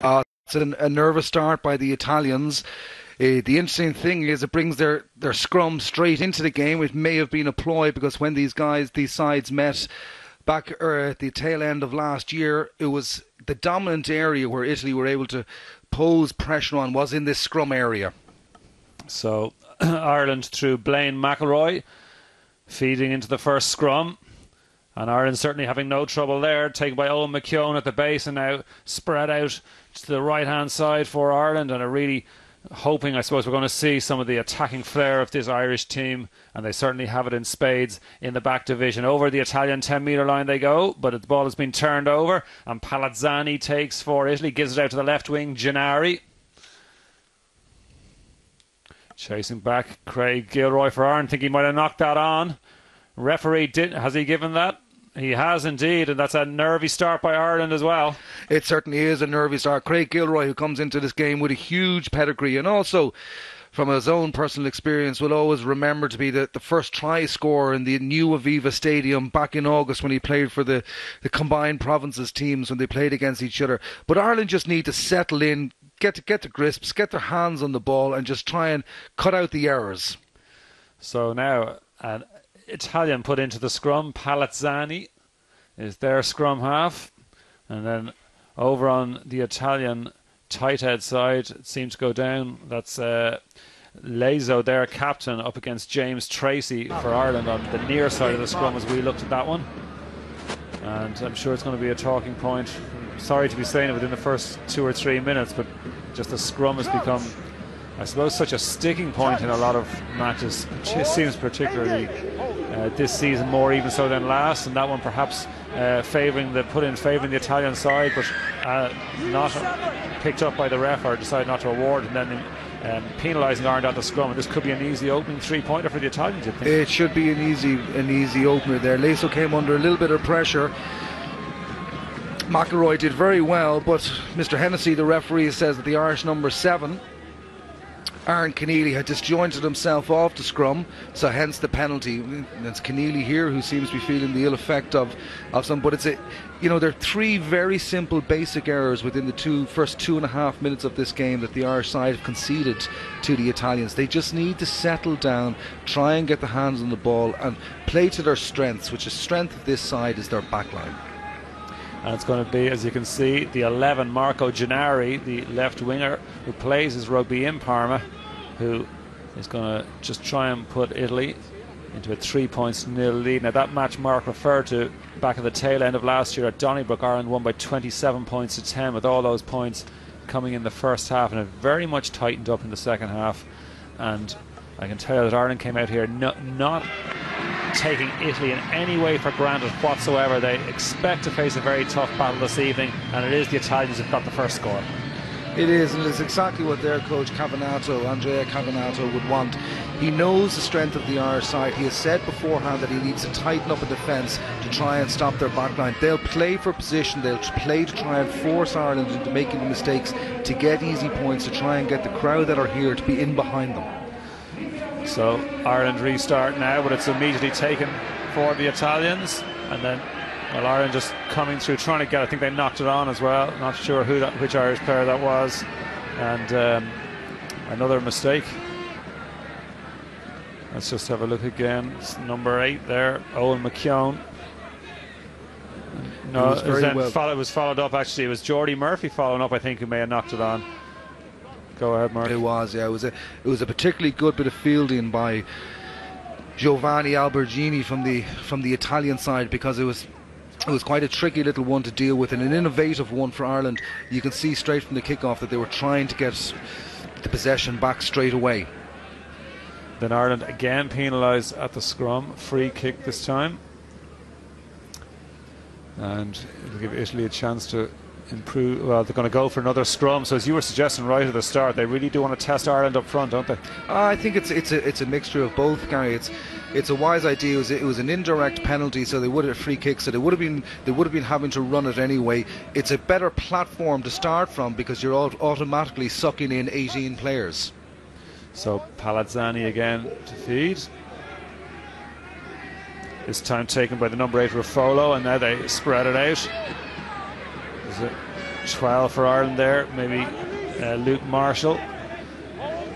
It's a nervous start by the Italians. The interesting thing is it brings their scrum straight into the game. It may have been a ploy because when these sides met back at the tail end of last year, it was the dominant area where Italy were able to pose pressure on was in this scrum area. So Ireland through Blaine McElroy feeding into the first scrum. And Ireland certainly having no trouble there, taken by Owen McKeown at the base and now spread out to the right-hand side for Ireland, and are really hoping, I suppose, we're going to see some of the attacking flair of this Irish team, and they certainly have it in spades in the back division. Over the Italian 10-metre line they go, but the ball has been turned over, and Palazzani takes for Italy, gives it out to the left wing, Gennari. Chasing back, Craig Gilroy for Ireland. Think he might have knocked that on. Referee has he given that? He has indeed, and that's a nervy start by Ireland as well. It certainly is a nervy start. Craig Gilroy, who comes into this game with a huge pedigree, and also from his own personal experience will always remember to be the first try scorer in the new Aviva Stadium back in August when he played for the combined provinces teams when they played against each other. But Ireland just need to settle in, get to grips, get their hands on the ball and just try and cut out the errors. So now an Italian put into the scrum. Palazzani is their scrum half, and then over on the Italian tight head side it seems to go down. That's Lezo, their captain, up against James Tracy for Ireland on the near side of the scrum as we looked at that one, and I'm sure it's going to be a talking point. Sorry to be saying it within the first 2 or 3 minutes, but just the scrum has become, I suppose, such a sticking point in a lot of matches. It seems particularly this season more even so than last, and that one perhaps favouring the Italian side, but not picked up by the ref or decided not to award, and then penalising Ireland at the scrum. And this could be an easy opening 3-pointer for the Italians, you'd think. It should be an easy opener there. Lezo came under a little bit of pressure. McElroy did very well, but Mr. Hennessy, the referee, says that the Irish number 7, Aaron Keneally, had disjointed himself off the scrum, so hence the penalty. It's Keneally here who seems to be feeling the ill effect of some, but there are 3 very simple basic errors within the first 2.5 minutes of this game that the Irish side have conceded to the Italians. They just need to settle down, try and get the hands on the ball and play to their strengths, which the strength of this side is their backline. And it's going to be, as you can see, the 11, Marco Gennari, the left winger who plays his rugby in Parma, who is going to just try and put Italy into a 3-0 lead. Now, that match Mark referred to back at the tail end of last year at Donnybrook, Ireland won by 27 points to 10, with all those points coming in the first half, and it very much tightened up in the second half. And I can tell you that Ireland came out here not taking Italy in any way for granted whatsoever. They expect to face a very tough battle this evening, and it is the Italians who've got the first score. It is, and it's exactly what their coach Andrea Cavanato would want. He knows the strength of the Irish side. He has said beforehand that he needs to tighten up a defence to try and stop their backline. They'll play for position, they'll play to try and force Ireland into making the mistakes to get easy points, to try and get the crowd that are here to be in behind them. So Ireland restart now, but it's immediately taken for the Italians, and then Ireland just coming through, trying to get. I think they knocked it on as well. Not sure which Irish player that was, and another mistake. Let's just have a look again. It's number 8 there, Owen McKeown. No, it was followed up. Actually, it was Geordie Murphy following up, I think, who may have knocked it on. Go ahead, Mark. It was, yeah. It was a particularly good bit of fielding by Giovanni Albergini from the Italian side, because it was quite a tricky little one to deal with and an innovative one for Ireland. You can see straight from the kickoff that they were trying to get the possession back straight away. Then Ireland again penalised at the scrum, free kick this time, and it'll give Italy a chance to improve. Well, they're going to go for another scrum. So as you were suggesting right at the start, they really do want to test Ireland up front, don't they? I think it's a mixture of both, Gary. It's a wise idea. It was an indirect penalty, so they would have free kick, so they would have been having to run it anyway. It's a better platform to start from because you're automatically sucking in 18 players. So Palazzani again to feed. This time taken by the number 8 Ruffolo, and now they spread it out. 12 for Ireland there. Maybe Luke Marshall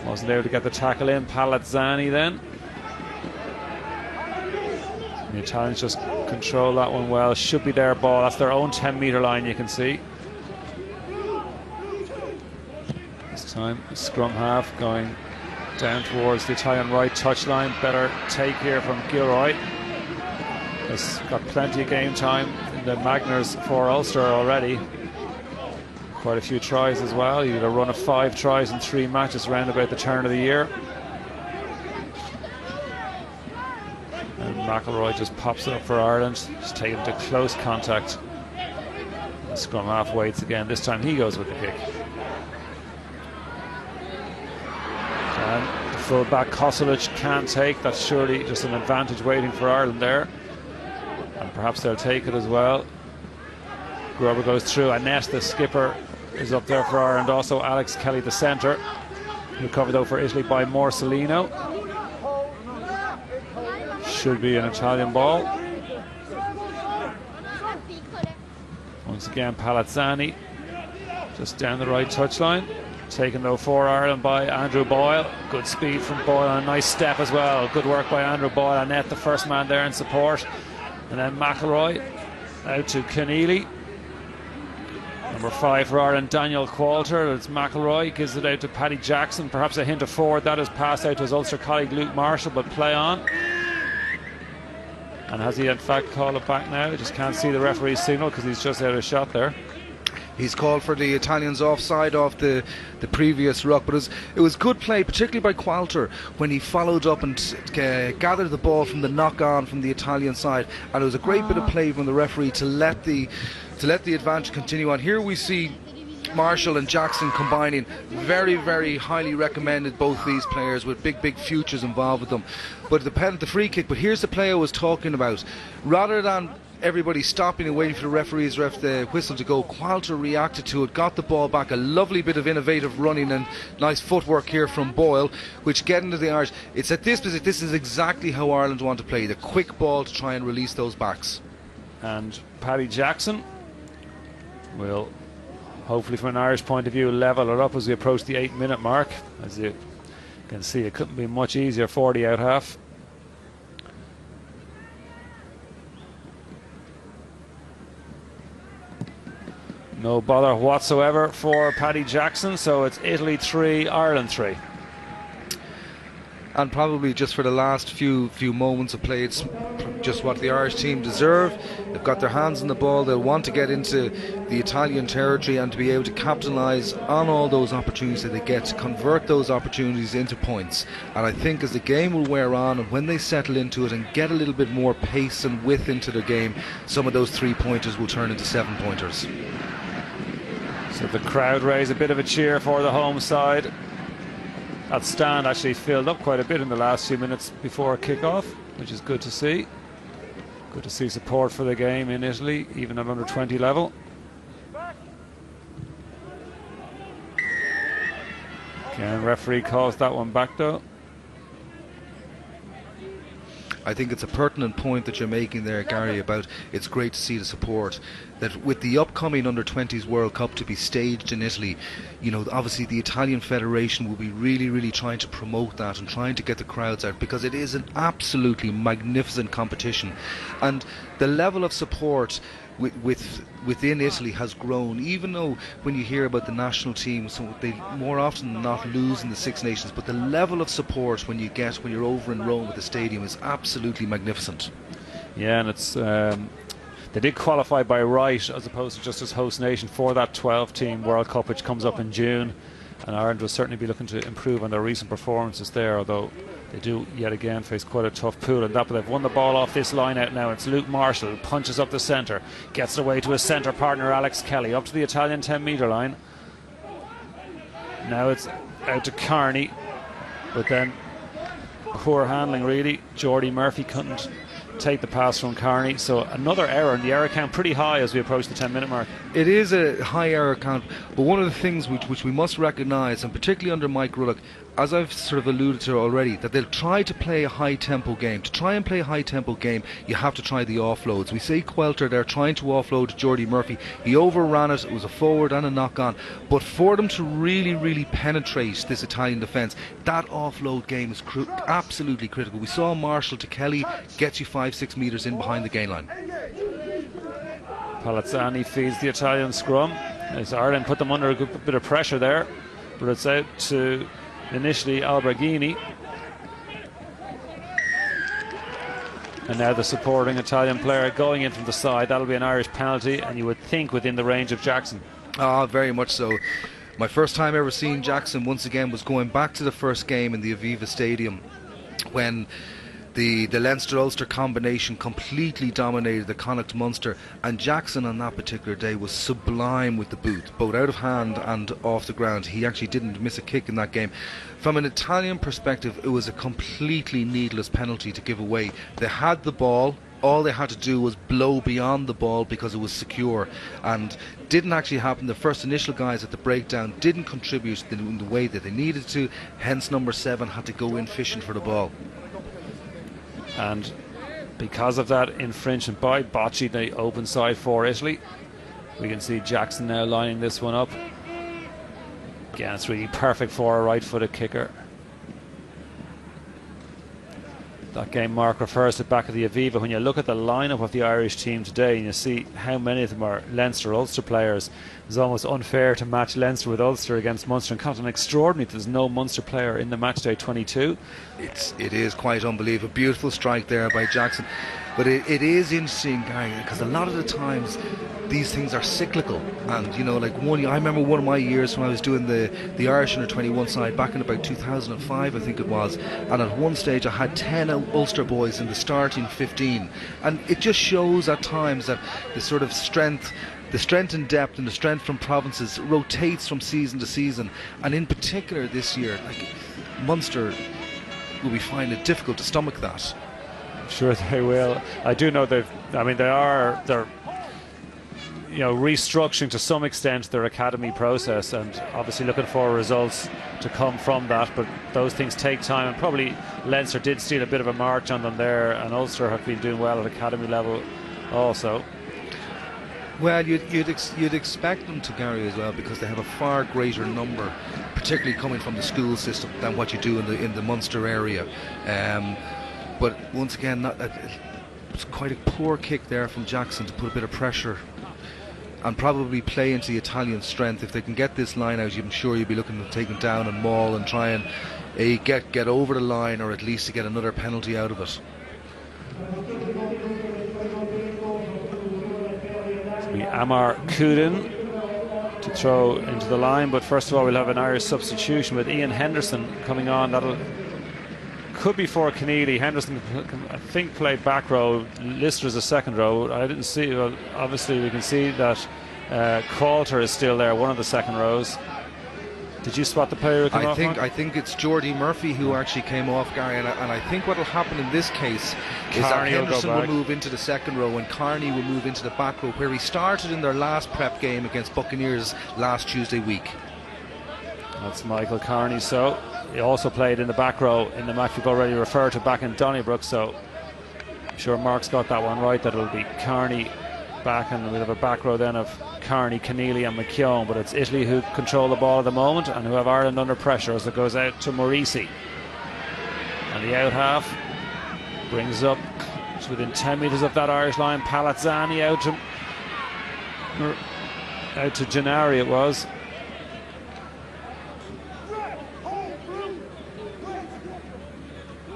wasn't able to get the tackle in. Palazzani then. The Italians just control that one well. Should be their ball. That's their own 10-metre line, you can see. This time, scrum half going down towards the Italian right touchline. Better take here from Gilroy. He's got plenty of game time in the Magners for Ulster already. Quite a few tries as well. He had a run of 5 tries in 3 matches around about the turn of the year. And McElroy just pops it up for Ireland. Just taking it to close contact. The scrum half waits again. This time he goes with the kick. And the full-back Koselic can't take. That's surely just an advantage waiting for Ireland there. And perhaps they'll take it as well. Gruber goes through. Annette, the skipper, is up there for Ireland. Also Alex Kelly, the centre. Recovered though for Italy by Morcellino. Should be an Italian ball. Once again Palazzani just down the right touchline. Taken though for Ireland by Andrew Boyle. Good speed from Boyle and a nice step as well. Good work by Andrew Boyle. Annette, the first man there in support. And then McElroy out to Keneally. Number 5 for Ireland, Daniel Qualter. It's McElroy, gives it out to Paddy Jackson. Perhaps a hint of forward. That is passed out to his Ulster colleague Luke Marshall, but play on. And has he in fact called it back now? I just can't see the referee's signal because he's just out of shot there. He's called for the Italians offside off the previous ruck, but it was good play, particularly by Qualter when he followed up and gathered the ball from the knock on from the Italian side, and it was a great bit of play from the referee to let the advantage continue on. Here we see Marshall and Jackson combining. Very, very highly recommended, both these players, with big futures involved with them. But the free kick, but here's the play I was talking about. Rather than everybody stopping and waiting for the referee's the whistle to go, Qualter reacted to it, got the ball back. A lovely bit of innovative running and nice footwork here from Boyle, which get into the Irish. It's at this position, this is exactly how Ireland want to play, the quick ball to try and release those backs. And Paddy Jackson will, hopefully from an Irish point of view, level it up as we approach the 8-minute mark. As you can see, it couldn't be much easier. 40 out half. No bother whatsoever for Paddy Jackson, so it's Italy 3, Ireland 3. And probably just for the last few moments of play, it's just what the Irish team deserve. They've got their hands on the ball. They'll want to get into the Italian territory and to be able to capitalise on all those opportunities that they get, to convert those opportunities into points. And I think as the game will wear on and when they settle into it and get a little bit more pace and width into their game, some of those 3-pointers will turn into 7-pointers. So the crowd raise a bit of a cheer for the home side. That stand actually filled up quite a bit in the last few minutes before kick-off, which is good to see. Good to see support for the game in Italy, even at under 20 level. Again, referee calls that one back though. I think it's a pertinent point that you're making there, Gary, about it's great to see the support. That with the upcoming Under-20s World Cup to be staged in Italy, you know, obviously the Italian Federation will be really trying to promote that and trying to get the crowds out, because it is an absolutely magnificent competition. And the level of support within Italy has grown, even though when you hear about the national team, so they more often than not lose in the Six Nations, but the level of support when you're over in Rome at the stadium is absolutely magnificent. Yeah, and it's they did qualify by right as opposed to just as host nation for that 12-team World Cup, which comes up in June, and Ireland will certainly be looking to improve on their recent performances there, although they do yet again face quite a tough pool, and that, but they've won the ball off this line out now. It's Luke Marshall who punches up the centre, gets it away to his centre partner Alex Kelly, up to the Italian 10-metre line. Now it's out to Carney, but then poor handling really. Jordy Murphy couldn't take the pass from Carney, so another error, and the error count pretty high as we approach the 10-minute mark. It is a high error count, but one of the things which we must recognise, and particularly under Mike Ruddock, as I've sort of alluded to already, that they'll try to play a high tempo game. To try and play a high tempo game, you have to try the offloads. We see Quelter there trying to offload Jordy Murphy. He overran it. It was a forward and a knock on. But for them to really penetrate this Italian defence, that offload game is absolutely critical. We saw Marshall to Kelly gets you 5-6 metres in behind the gain line. Palazzani feeds the Italian scrum as Ireland put them under a good bit of pressure there, but it's out to initially Alberghini, and now the supporting Italian player going in from the side. That'll be an Irish penalty, and you would think within the range of Jackson. Very much so. My first time ever seeing Jackson once again was going back to the first game in the Aviva Stadium when the Leinster-Ulster combination completely dominated the Connacht-Munster, and Jackson on that particular day was sublime with the boot, both out of hand and off the ground. He actually didn't miss a kick in that game. From an Italian perspective, it was a completely needless penalty to give away. They had the ball. All they had to do was blow beyond the ball because it was secure, and didn't actually happen. The first initial guys at the breakdown didn't contribute in the way that they needed to, hence number 7 had to go in fishing for the ball. And because of that infringement by Bocci, the open side for Italy, we can see Jackson now lining this one up. Again, it's really perfect for a right-footed kicker. That game mark refers to back of the Aviva. When you look at the lineup of the Irish team today and you see how many of them are Leinster-Ulster players, it's almost unfair to match Leinster with Ulster against Munster and Connacht. Extraordinary that there's no Munster player in the matchday 22. It is quite unbelievable. Beautiful strike there by Jackson. But it is interesting, Gary, because a lot of the times these things are cyclical. And, you know, like I remember one of my years when I was doing the Irish under 21 side back in about 2005, I think it was. And at one stage I had 10 Ulster boys in the starting 15. And it just shows at times that the sort of strength and depth and the strength from provinces rotates from season to season. And in particular this year, like Munster will be finding it difficult to stomach that. Sure they will. I do know they're restructuring to some extent their academy process, and obviously looking for results to come from that, but those things take time, and probably Leinster did steal a bit of a march on them there, and Ulster have been doing well at academy level also. Well, you'd expect them to, Gary, as well, because they have a far greater number, particularly coming from the school system, than what you do in the Munster area. But once again, it's quite a poor kick there from Jackson to put a bit of pressure and probably play into the Italian strength. If they can get this line out, I'm sure you'll be looking to take them down and maul and try and get over the line, or at least to get another penalty out of it. It'll be Amar Kudin to throw into the line, but first of all we'll have an Irish substitution with Ian Henderson coming on. That'll could be for Keneally. Henderson, I think, played back row. Lister's a second row. I didn't see. Well, obviously we can see that Coulter is still there, one of the second rows. Did you spot the player who came off? I think it's Jordy Murphy who actually came off, Gary, and I think what will happen in this case is that Henderson will move into the second row and Carney will move into the back row, where he started in their last prep game against Buccaneers last Tuesday week. That's Michael Carney. So he also played in the back row in the match we've already referred to back in Donnybrook, so I'm sure Mark's got that one right, that it'll be Carney back, and we'll have a back row then of Carney, Keneally and McKeown. But it's Italy who control the ball at the moment and who have Ireland under pressure as it goes out to Morisi, and the out half brings up to within 10 metres of that Irish line. Palazzani out to Gennari it was.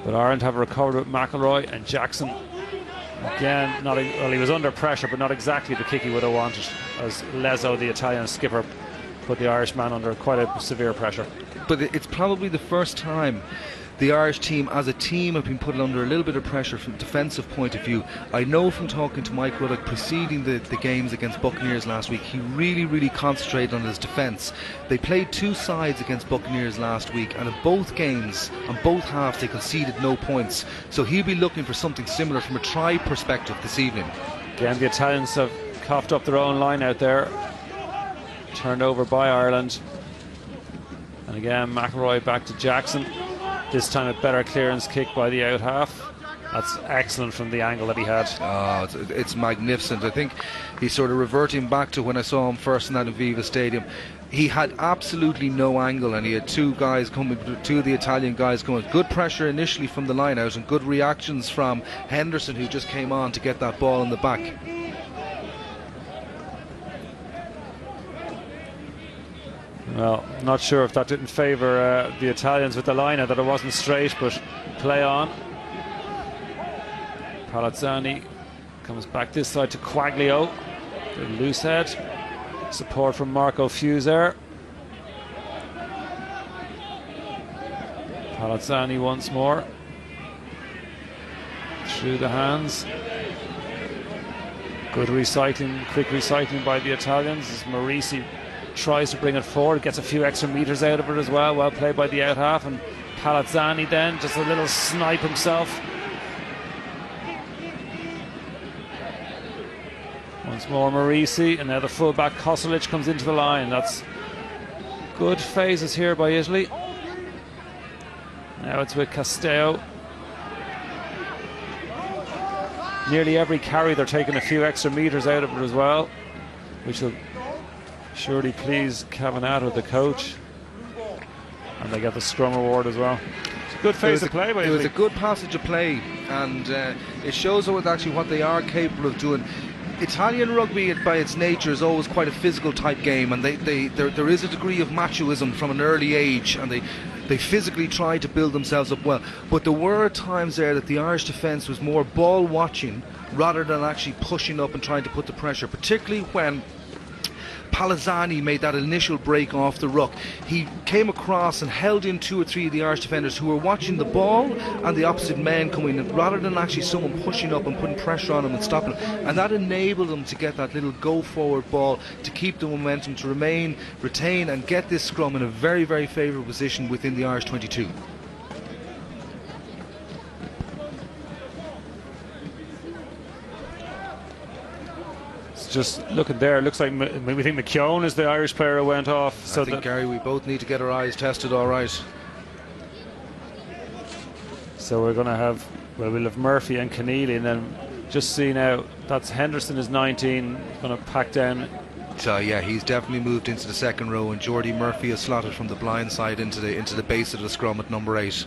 But Ireland have recovered with McElroy, and Jackson again, he was under pressure, but not exactly the kick he would have wanted, as Lezo, the Italian skipper, put the Irish man under quite a severe pressure. But it's probably the first time the Irish team as a team have been put under a little bit of pressure from a defensive point of view. I know from talking to Mike Ruddock preceding the games against Buccaneers last week, he really concentrated on his defence. They played two sides against Buccaneers last week, and in both games, on both halves, they conceded no points. So he'll be looking for something similar from a try perspective this evening. Again, the Italians have coughed up their own line out there. Turned over by Ireland. And again, McElroy back to Jackson. This time a better clearance kick by the out half. That's excellent from the angle that he had. Oh, it's magnificent. I think he's sort of reverting back to when I saw him first in that Aviva Stadium. He had absolutely no angle, and he had two of the Italian guys coming. Good pressure initially from the line out, and good reactions from Henderson, who just came on to get that ball in the back. Well, not sure if that didn't favour the Italians with the line out, that it wasn't straight, but play on. Palazzani comes back this side to Quaglio. The loose head. Support from Marco Fuser. Palazzani once more. Through the hands. Good recycling, quick recycling by the Italians as Marisi tries to bring it forward, gets a few extra meters out of it as well. Well played by the out half, and Palazzani then just a little snipe himself. Once more Marisi, and now the fullback Koselic comes into the line. That's good phases here by Italy. Now it's with Castello. Nearly every carry they're taking a few extra meters out of it as well, which will surely please Cavanato, the coach. And they get the scrum award as well. It's a good phase of play by Italy. It was a good passage of play, and it shows what they are capable of doing. Italian rugby, by its nature, is always quite a physical type game, and there is a degree of machoism from an early age, and they physically try to build themselves up well. But there were times there that the Irish defence was more ball watching rather than actually pushing up and trying to put the pressure, particularly when Palazzani made that initial break off the ruck. He came across and held in two or three of the Irish defenders who were watching the ball and the opposite men coming in, rather than actually someone pushing up and putting pressure on them and stopping them. And that enabled them to get that little go forward ball, to keep the momentum, to retain and get this scrum in a very, very favourable position within the Irish 22. Just looking there, it looks like we think McKeown is the Irish player who went off. So I think, Gary, we both need to get our eyes tested, all right. So we're going to have, we'll have Murphy and Keneally, and then just see now, that's Henderson is 19, going to pack down. So yeah, he's definitely moved into the second row, and Jordy Murphy is slotted from the blind side into the base of the scrum at number 8.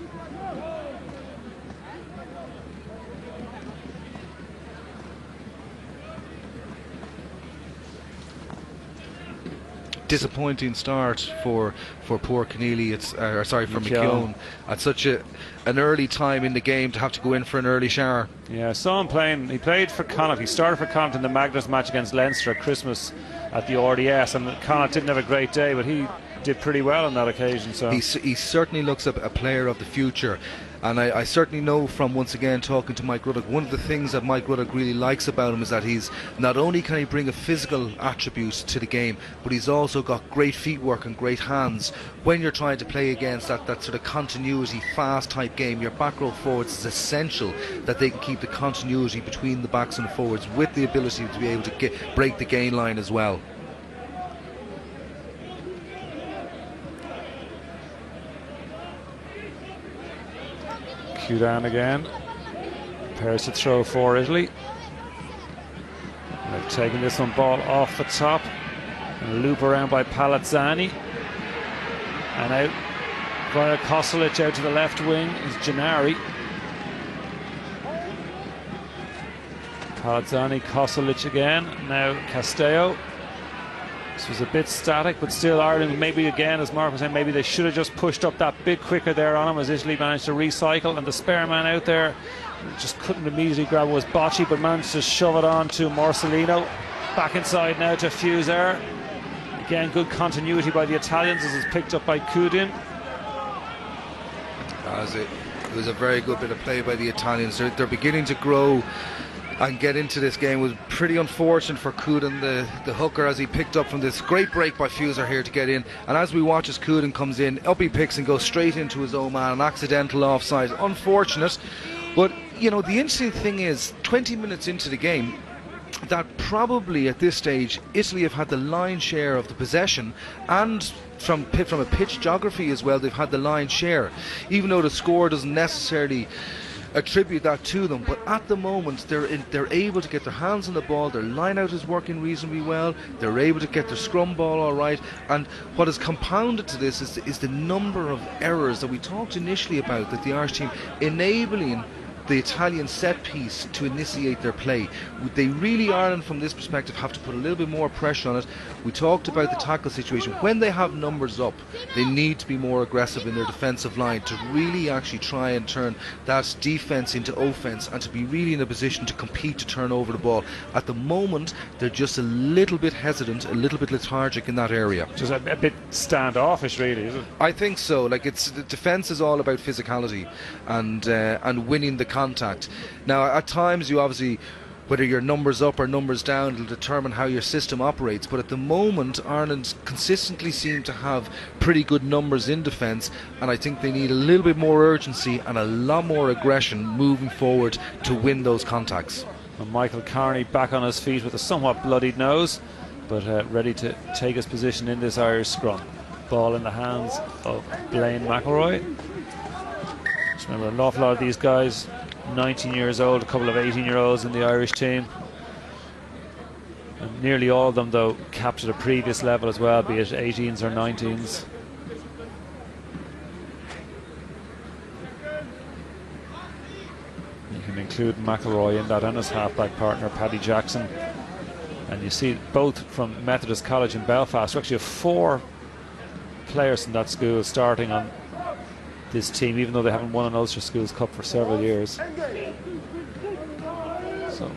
Disappointing start for poor Keneally. For McKeown at such an early time in the game to have to go in for an early shower. Yeah, I saw him playing. He played for Connacht. He started for Connacht in the Magnus match against Leinster at Christmas at the RDS, and Connacht didn't have a great day, but he did pretty well on that occasion. So he certainly looks a player of the future. And I certainly know from, once again, talking to Mike Ruddock, one of the things that Mike Ruddock really likes about him is that he's not only can he bring a physical attribute to the game, but he's also got great feet work and great hands. When you're trying to play against that sort of continuity, fast type game, your back row forwards is essential that they can keep the continuity between the backs and the forwards with the ability to be able to break the gain line as well. Kudan again, prepares to throw for Italy. They've taken this one ball off the top and a loop around by Palazzani, and out via Koselic out to the left wing is Gennari. Palazzani, Koselic again, now Castello. This was a bit static, but still Ireland, maybe again, as Mark was saying, maybe they should have just pushed up that bit quicker there on him, as Italy managed to recycle, and the spare man out there just couldn't immediately grab it was Bocci, but managed to shove it on to Morcellino. Back inside now to Fuser. Again, good continuity by the Italians as it's picked up by Kudin. It was a very good bit of play by the Italians. They're beginning to grow and get into this game. It was pretty unfortunate for Kudin, the hooker, as he picked up from this great break by Fuser here to get in. And as we watch as Kudin comes in, up he picks and goes straight into his own man, an accidental offside. Unfortunate. But, you know, the interesting thing is, 20 minutes into the game, that probably at this stage Italy have had the lion's share of the possession, and from a pitch geography as well, they've had the lion's share, even though the score doesn't necessarily attribute that to them. But at the moment they're able to get their hands on the ball, their line out is working reasonably well, they're able to get their scrum ball all right, and what has compounded to this is the number of errors that we talked initially about, that the Irish team enabling the Italian set piece to initiate their play. They really, Ireland from this perspective, have to put a little bit more pressure on it. We talked about the tackle situation. When they have numbers up, they need to be more aggressive in their defensive line to really actually try and turn that defence into offence, and to be really in a position to compete to turn over the ball. At the moment, they're just a little bit hesitant, a little bit lethargic in that area. Just a bit standoffish, really, is it? I think so. Like, it's the defence is all about physicality and winning the contact. Now, at times you obviously, whether your numbers up or numbers down, it'll determine how your system operates. But at the moment, Ireland consistently seem to have pretty good numbers in defence, and I think they need a little bit more urgency and a lot more aggression moving forward to win those contacts. And Michael Carney back on his feet with a somewhat bloodied nose, but ready to take his position in this Irish scrum. Ball in the hands of Blaine McElroy. Just remember, an awful lot of these guys 19 years old, a couple of 18-year-olds in the Irish team, and nearly all of them though capped at a previous level as well, be it 18s or 19s. You can include McElroy in that and his halfback partner Paddy Jackson, and you see both from Methodist College in Belfast. We actually have 4 players from that school starting on this team, even though they haven't won an Ulster Schools Cup for several years. So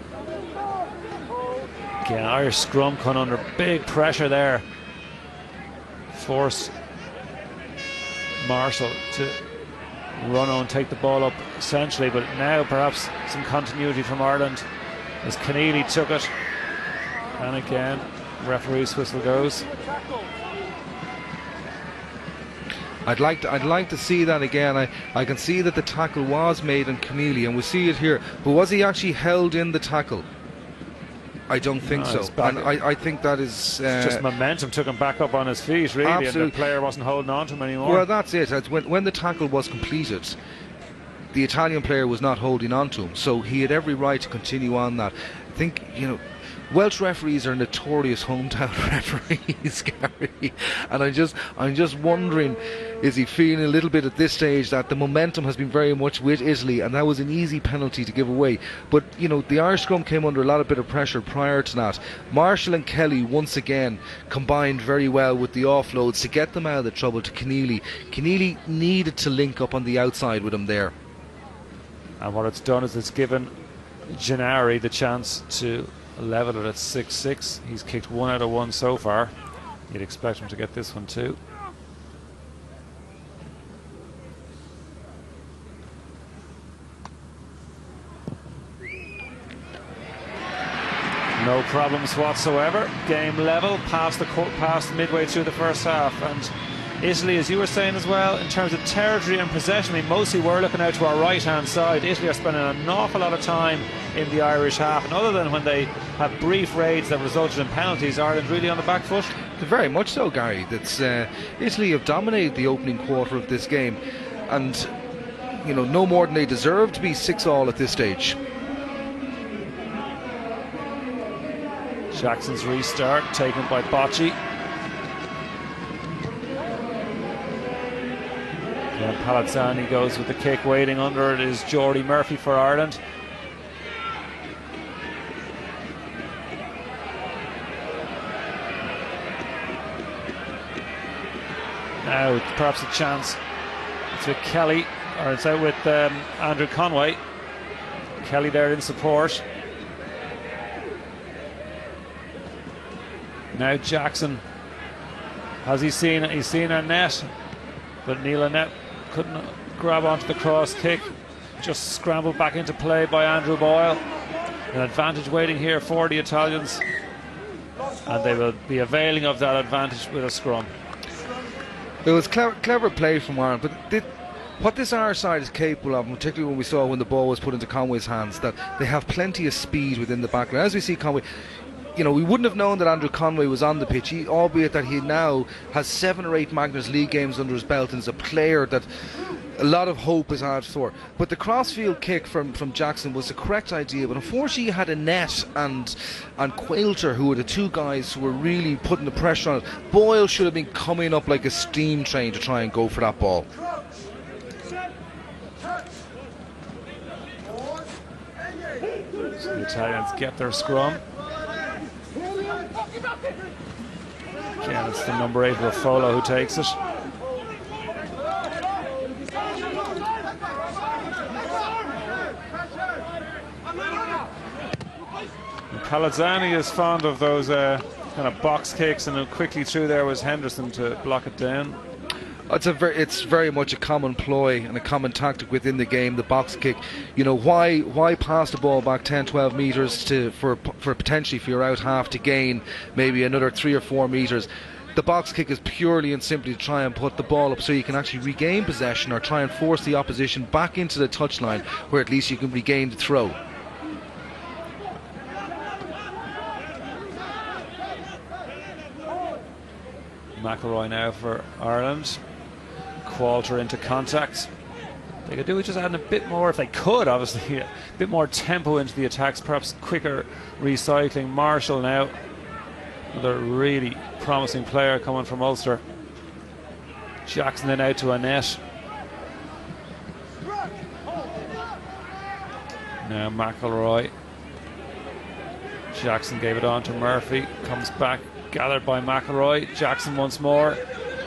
again, Irish scrum come under big pressure there. Forced Marshall to run on, take the ball up essentially, but now perhaps some continuity from Ireland as Keneally took it, and again referee's whistle goes. I'd like to see that again. I can see that the tackle was made on Keneally, and we see it here. But was he actually held in the tackle? I don't think so. And I think that is just momentum took him back up on his feet, really, absolutely. And the player wasn't holding on to him anymore. Well, that's it. When the tackle was completed, the Italian player was not holding on to him, so he had every right to continue on that. I think, Welsh referees are notorious hometown referees, Gary, and I'm just wondering, is he feeling a little bit at this stage that the momentum has been very much with Italy, and that was an easy penalty to give away. But the Irish scrum came under a lot of bit of pressure prior to that. Marshall and Kelly once again combined very well with the offloads to get them out of the trouble to Keneally. Keneally needed to link up on the outside with him there, and what it's done is it's given Gennari the chance to level it at 6-6. He's kicked 1 out of 1 so far. You'd expect him to get this one too. No problems whatsoever. Game level past midway through the first half, and Italy, as you were saying as well, in terms of territory and possession, mostly we're looking out to our right-hand side. Italy are spending an awful lot of time in the Irish half, and other than when they have brief raids that resulted in penalties, Ireland really on the back foot? Very much so, Gary. That's Italy have dominated the opening quarter of this game, and no more than they deserve to be 6-all at this stage. Jackson's restart taken by Bocci. And Palazzani goes with the kick. Waiting under it is Geordie Murphy for Ireland. Now perhaps a chance. It's with Kelly, or it's out with Andrew Conway. Kelly there in support. Now Jackson. He's seen Annette, but Neil Annette couldn't grab onto the cross kick. Just scrambled back into play by Andrew Boyle. An advantage waiting here for the Italians, and they will be availing of that advantage with a scrum. It was clever play from Ireland, but What this Irish side is capable of, particularly when we saw when the ball was put into Conway's hands, that they have plenty of speed within the back line. As we see Conway, we wouldn't have known that Andrew Conway was on the pitch, albeit that he now has 7 or 8 Magners League games under his belt and is a player that a lot of hope is out for. But the crossfield kick from Jackson was the correct idea, but unfortunately you had Annette and Quailter, who were the 2 guys who were really putting the pressure on it. Boyle should have been coming up like a steam train to try and go for that ball. So the Italians get their scrum. Again, it's the number 8 Raffolo who takes it. And Palazzani is fond of those kind of box kicks, and quickly through there was Henderson to block it down. It's very much a common ploy and a common tactic within the game, the box kick. Why pass the ball back 10-12 metres for potentially, if you're out half, to gain maybe another 3 or 4 metres. The box kick is purely and simply to try and put the ball up so you can actually regain possession or try and force the opposition back into the touchline where at least you can regain the throw. McElroy now for Ireland. Qualter into contact. They could do it just adding a bit more, if they could, obviously, a bit more tempo into the attacks, perhaps quicker recycling. Marshall now, another really promising player coming from Ulster. Jackson then out to Annette. Now McElroy. Jackson gave it on to Murphy. Comes back, gathered by McElroy. Jackson once more.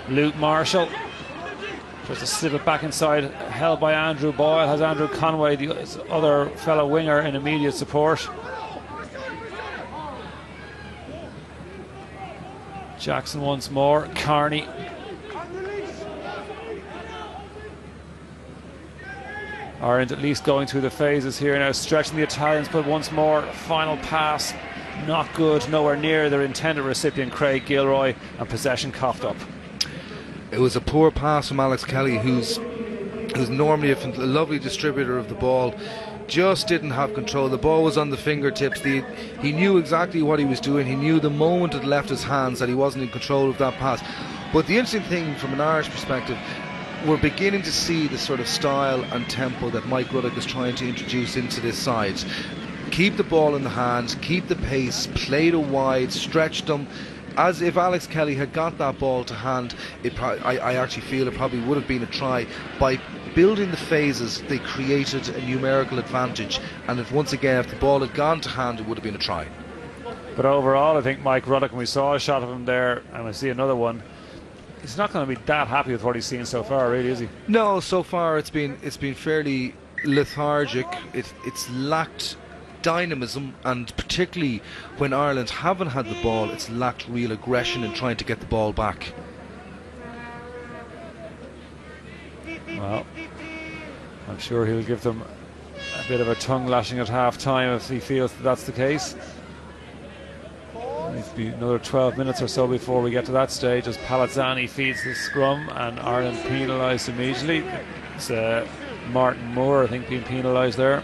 Luke Marshall. Tries to slip it back inside, held by Andrew Boyle. Has Andrew Conway, the other fellow winger, in immediate support. Jackson once more. Carney. Ireland at least going through the phases here now, stretching the Italians, but once more, final pass. Not good, nowhere near their intended recipient, Craig Gilroy, and possession coughed up. It was a poor pass from Alex Kelly, who's normally a lovely distributor of the ball. Just didn't have control. The ball was on the fingertips. He knew exactly what he was doing. He knew the moment it left his hands that he wasn't in control of that pass. But the interesting thing from an Irish perspective, we're beginning to see the sort of style and tempo that Mike Ruddock is trying to introduce into this side. Keep the ball in the hands, keep the pace, play the wide, stretch them. As if Alex Kelly had got that ball to hand, I actually feel it probably would have been a try. By building the phases, they created a numerical advantage, and once again, if the ball had gone to hand, it would have been a try. But overall, I think Mike Ruddock, and we saw a shot of him there, and we see another one, he's not going to be that happy with what he's seen so far, really, is he? No, so far it's been fairly lethargic. It's lacked dynamism, and particularly when Ireland haven't had the ball, it's lacked real aggression in trying to get the ball back. Well, I'm sure he'll give them a bit of a tongue lashing at half time if he feels that's the case. Needs to be another 12 minutes or so before we get to that stage, as Palazzani feeds the scrum and Ireland penalised immediately. It's Martin Moore, I think, being penalised there.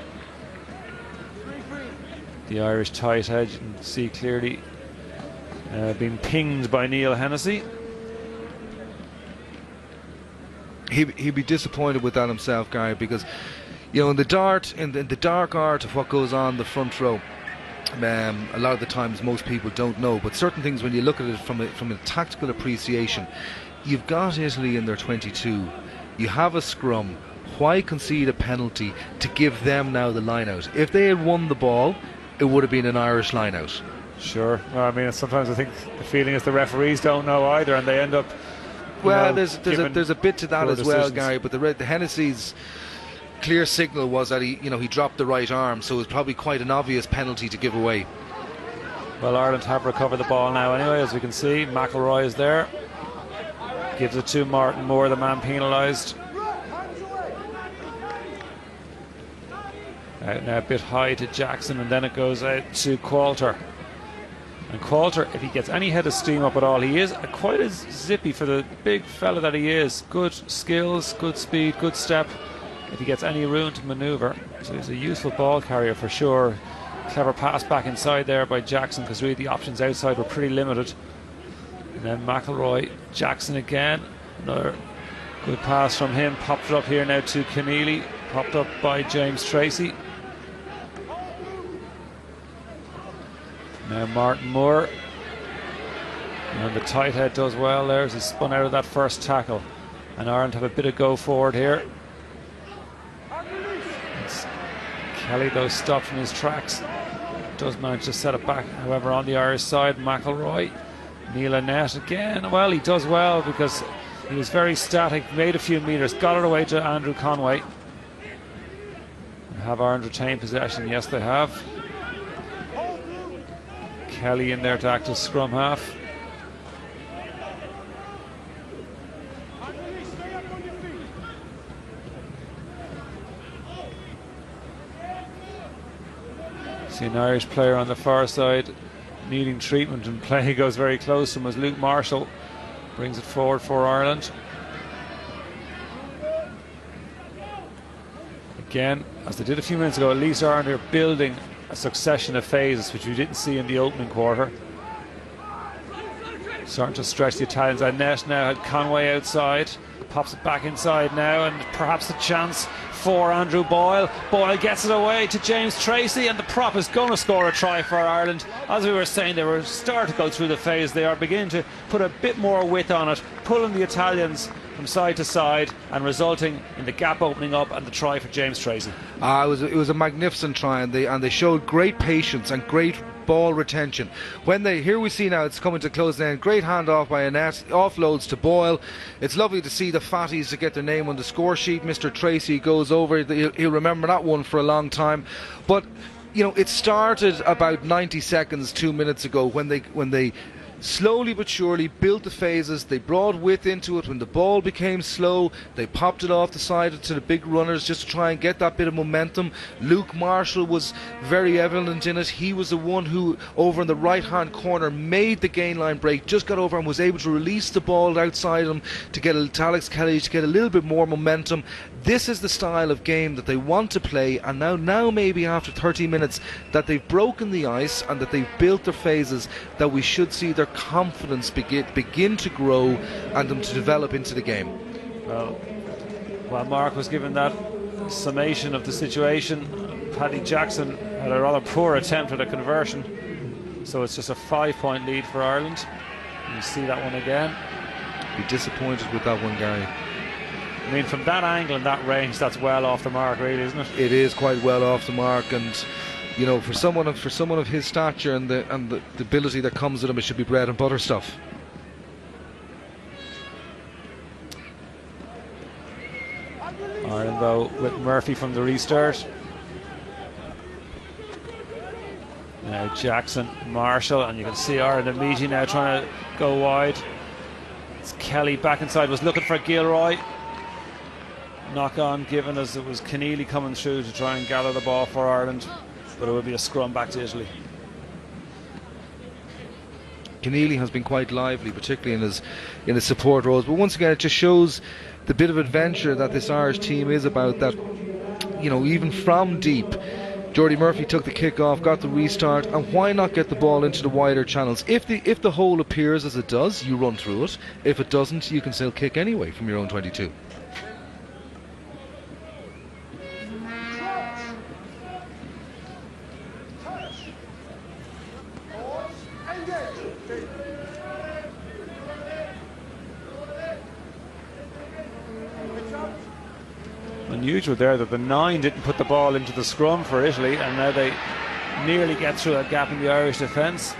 The Irish tight edge, you can see clearly being pinged by Neil Hennessy. He'd be disappointed with that himself, Gary, because in the dark art of what goes on the front row, a lot of the times most people don't know, but certain things, when you look at it from a tactical appreciation, you've got Italy in their 22, you have a scrum. Why concede a penalty to give them now the line out? If they had won the ball, it would have been an Irish line out. Sure. Well, I mean, sometimes I think the feeling is the referees don't know either, and they end up. Well, there's a bit to that as well, Gary. But the Hennessy's clear signal was that he dropped the right arm, so it was probably quite an obvious penalty to give away. Well, Ireland have recovered the ball now anyway, as we can see. McElroy is there. Gives it to Martin Moore, the man penalised. Out now a bit high to Jackson, and then it goes out to Qualter. And Coulter, if he gets any head of steam up at all, he is quite as zippy for the big fella that he is. Good skills, good speed, good step. If he gets any room to manoeuvre, so he's a useful ball carrier for sure. Clever pass back inside there by Jackson, because really the options outside were pretty limited. And then McIlroy, Jackson again, another good pass from him. Popped it up here now to Keneally, popped up by James Tracy. Now Martin Moore, and the tight head does well there as he spun out of that first tackle. And Ireland have a bit of go forward here. It's Kelly though stopped in his tracks, does manage to set it back. However, on the Irish side, McIlroy, Neil Annette again. Well, he does well because he was very static, made a few metres, got it away to Andrew Conway. Have Ireland retain possession? Yes, they have. Kelly in there to act as scrum half. See an Irish player on the far side needing treatment, and play goes very close to him as Luke Marshall brings it forward for Ireland. Again, as they did a few minutes ago, at least Ireland are building a succession of phases, which we didn't see in the opening quarter. Starting to stretch the Italians. Annette now had Conway outside, pops it back inside now, and perhaps a chance for Andrew Boyle. Boyle gets it away to James Tracy, and the prop is going to score a try for Ireland. As we were saying, they were starting to go through the phase. They are beginning to put a bit more width on it, pulling the Italians from side to side, and resulting in the gap opening up and the try for James Tracy. It was a magnificent try, and they showed great patience and great ball retention. Here we see now it's coming to close then. Great handoff by Annette, offloads to Boyle. It's lovely to see the fatties to get their name on the score sheet. Mr. Tracy goes over. He'll remember that one for a long time. But you know, it started about 90 seconds, 2 minutes ago, when they slowly but surely built the phases. They brought width into it. When the ball became slow, they popped it off the side to the big runners just to try and get that bit of momentum. Luke Marshall was very evident in it. He was the one who, over in the right hand corner, made the gain line break, just got over and was able to release the ball outside him to get Alex Kelly to get a little bit more momentum. This is the style of game that they want to play, and now maybe after 30 minutes that they've broken the ice and that they've built their phases, that we should see their confidence begin to grow and them to develop into the game. Well, while Mark was given that summation of the situation, Paddy Jackson had a rather poor attempt at a conversion, so it's just a 5-point lead for Ireland. You see that one again. Be disappointed with that one, Gary. I mean, from that angle and that range, that's well off the mark, really, isn't it? It is quite well off the mark, and you know, for someone of his stature and the ability that comes with him, it should be bread and butter stuff. Ireland, though, with Murphy from the restart. Now Jackson, Marshall, and you can see Ireland immediately now trying to go wide. It's Kelly back inside, was looking for Gilroy. Knock on given as it was Keneally coming through to try and gather the ball for Ireland, but it will be a scrum back to Italy. Keneally has been quite lively, particularly in his support roles, but once again it just shows the bit of adventure that this Irish team is about, that, you know, even from deep, Jordy Murphy took the kick off, got the restart, and why not get the ball into the wider channels? If the hole appears as it does, you run through it. If it doesn't, you can still kick anyway from your own 22. Unusual there that the 9 didn't put the ball into the scrum for Italy, and now they nearly get through a gap in the Irish defence.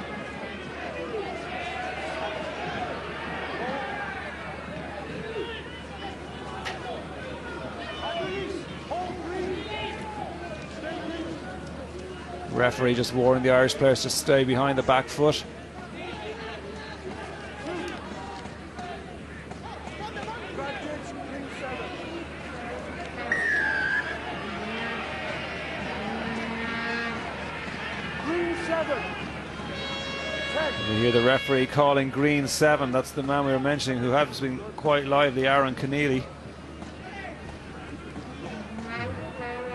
Referee just warning the Irish players to stay behind the back foot. We hear the referee calling green 7. That's the man we were mentioning who has been quite lively, Aaron Keneally.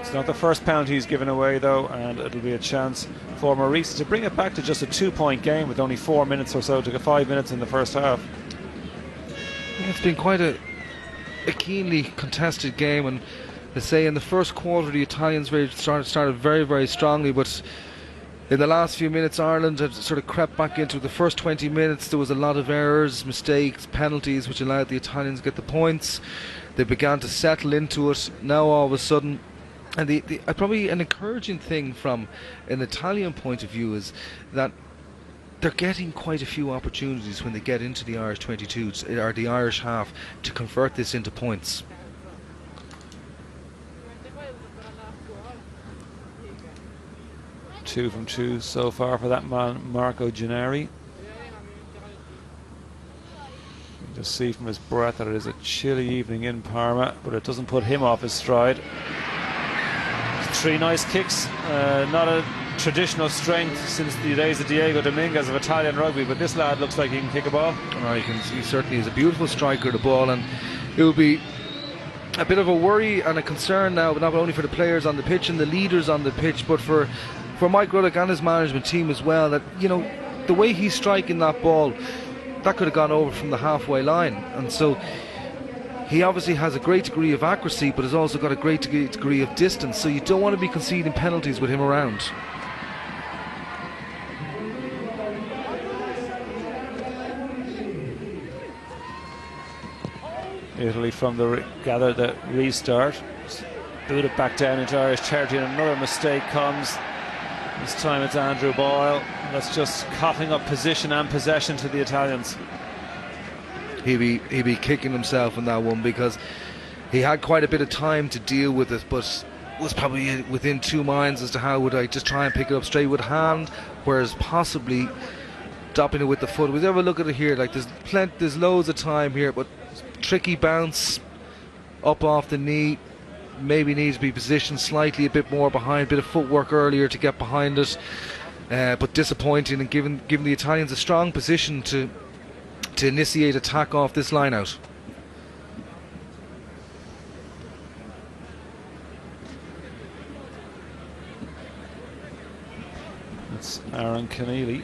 It's not the first penalty he's given away though, and it'll be a chance for Maurice to bring it back to just a 2-point game with only 4 minutes or so to 5 minutes in the first half. Yeah, it's been quite a keenly contested game, and they say in the first quarter the Italians started very, very strongly, but in the last few minutes Ireland had sort of crept back into the first 20 minutes. There was a lot of errors, mistakes, penalties, which allowed the Italians to get the points. They began to settle into it. Now all of a sudden, and probably an encouraging thing from an Italian point of view is that they're getting quite a few opportunities when they get into the Irish 22s, or the Irish half, to convert this into points. Two from two so far for that man, Marco Gennari. You can just see from his breath that it is a chilly evening in Parma, but it doesn't put him off his stride. 3 nice kicks, not a traditional strength since the days of Diego Dominguez of Italian rugby, but this lad looks like he can kick a ball. Oh, he certainly is a beautiful striker of the ball, and it will be a bit of a worry and a concern now, not only for the players on the pitch and the leaders on the pitch, but for Mike Ruddock and his management team as well, that, you know, the way he's striking that ball, that could have gone over from the halfway line, and so he obviously has a great degree of accuracy, but has also got a great degree of distance, so you don't want to be conceding penalties with him around. Italy from the gather the restart, boot it back down into Irish territory, and another mistake comes. This time it's Andrew Boyle. That's just coughing up position and possession to the Italians. He'd be kicking himself in that one, because he had quite a bit of time to deal with it, but was probably within 2 minds as to how would I just try and pick it up straight with hand, whereas possibly stopping it with the foot. We ever look at it here, like there's loads of time here, but tricky bounce up off the knee. Maybe needs to be positioned slightly a bit more behind, bit of footwork earlier to get behind it, but disappointing, and giving the Italians a strong position to initiate attack off this line out. That's Aaron Keneally.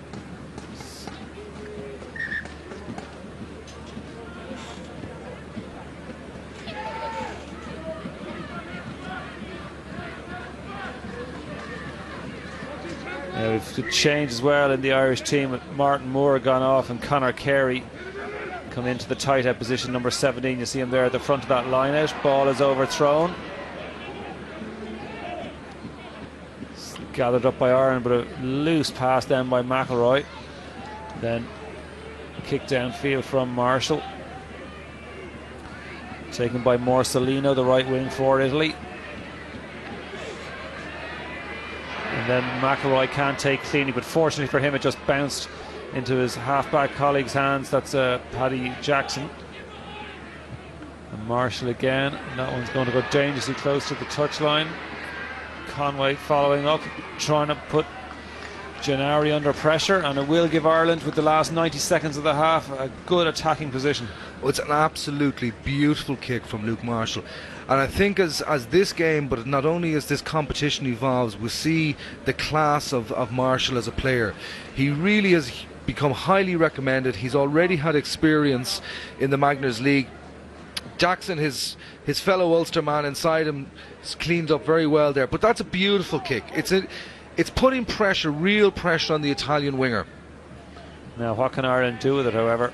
We've changed as well in the Irish team, with Martin Moore gone off and Conor Carey come into the tight end position, number 17. You see him there at the front of that line out. Ball is overthrown. It's gathered up by Ireland, but a loose pass then by McElroy. Then kick downfield from Marshall. Taken by Morcellino, the right wing for Italy. And then McElroy can't take cleanly, but fortunately for him it just bounced into his halfback colleague's hands. That's Paddy Jackson. And Marshall again, and that one's going to go dangerously close to the touchline. Conway following up, trying to put Gennari under pressure, and it will give Ireland, with the last 90 seconds of the half, a good attacking position. Well, it's an absolutely beautiful kick from Luke Marshall, and I think as this game, but not only as this competition evolves, we see the class of Marshall as a player. He really has become highly recommended. He's already had experience in the Magners League. Jackson, his fellow Ulster man inside him, cleaned up very well there, but that's a beautiful kick. It's putting pressure, real pressure, on the Italian winger. Now what can Ireland do with it, however?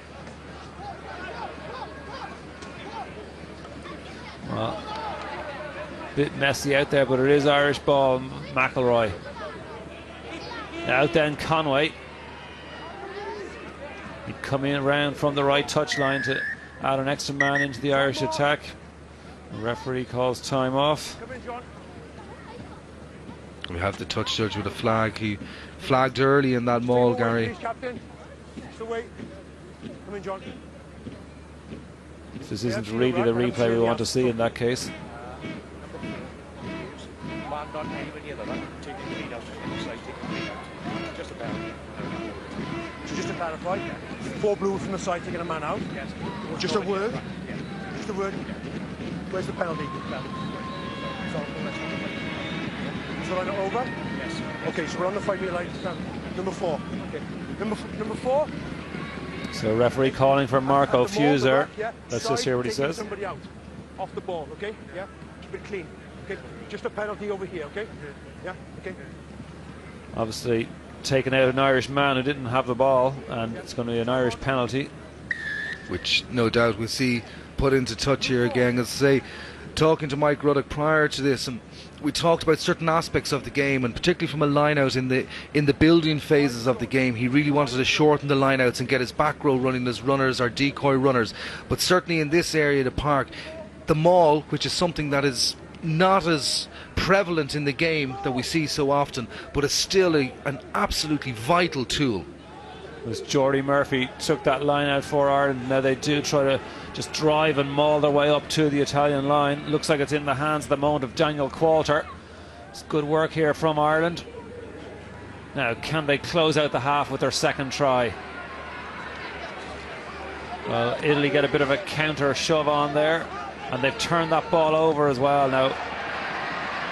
Well, bit messy out there, but it is Irish ball. McElroy out, then Conway. He'd come in around from the right touchline to add an extra man into the Irish attack. The referee calls time off. We have the touch judge with a flag. He flagged early in that maul, Gary. This isn't really the replay we want to see in that case. So just to clarify, 4 blue from the side taking a man out. Yes. Just a word. Yeah. Just a word. Where's the penalty? Is the line over? Yes. Okay, so we're on the 5 metre line. Number 4. Okay. Number 4. So referee calling for Marco Fuser. Let's just hear what he says. Somebody out. Off the ball, okay? Yeah. Keep it clean. Okay. Just a penalty over here, okay? Yeah. Okay. Obviously taking out an Irish man who didn't have the ball, and it's going to be an Irish penalty, which no doubt we'll see put into touch here again. As I say, talking to Mike Ruddock prior to this, and we talked about certain aspects of the game, and particularly from a line-out in the building phases of the game, he really wanted to shorten the line-outs and get his back row running as runners or decoy runners. But certainly in this area of the park, the maul, which is something that is not as prevalent in the game that we see so often, but is still an absolutely vital tool. As Jordy Murphy took that line out for Ireland, now they do try to just drive and maul their way up to the Italian line. Looks like it's in the hands at the moment of Daniel Qualter. It's good work here from Ireland. Now, can they close out the half with their second try? Well, Italy get a bit of a counter shove on there, and they've turned that ball over as well. Now,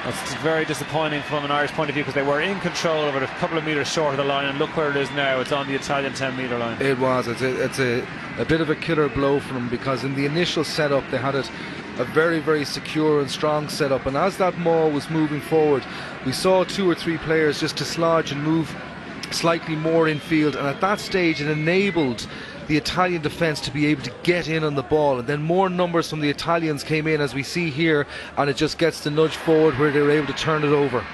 that's very disappointing from an Irish point of view, because they were in control of it a couple of metres short of the line, and look where it is now. It's on the Italian 10 metre line. It was. It's a bit of a killer blow for them, because in the initial setup they had it a very, very secure and strong setup, and as that maul was moving forward, we saw 2 or 3 players just dislodge and move slightly more in field, and at that stage it enabled the Italian defence to be able to get in on the ball, and then more numbers from the Italians came in, as we see here, and it just gets the nudge forward where they were able to turn it over.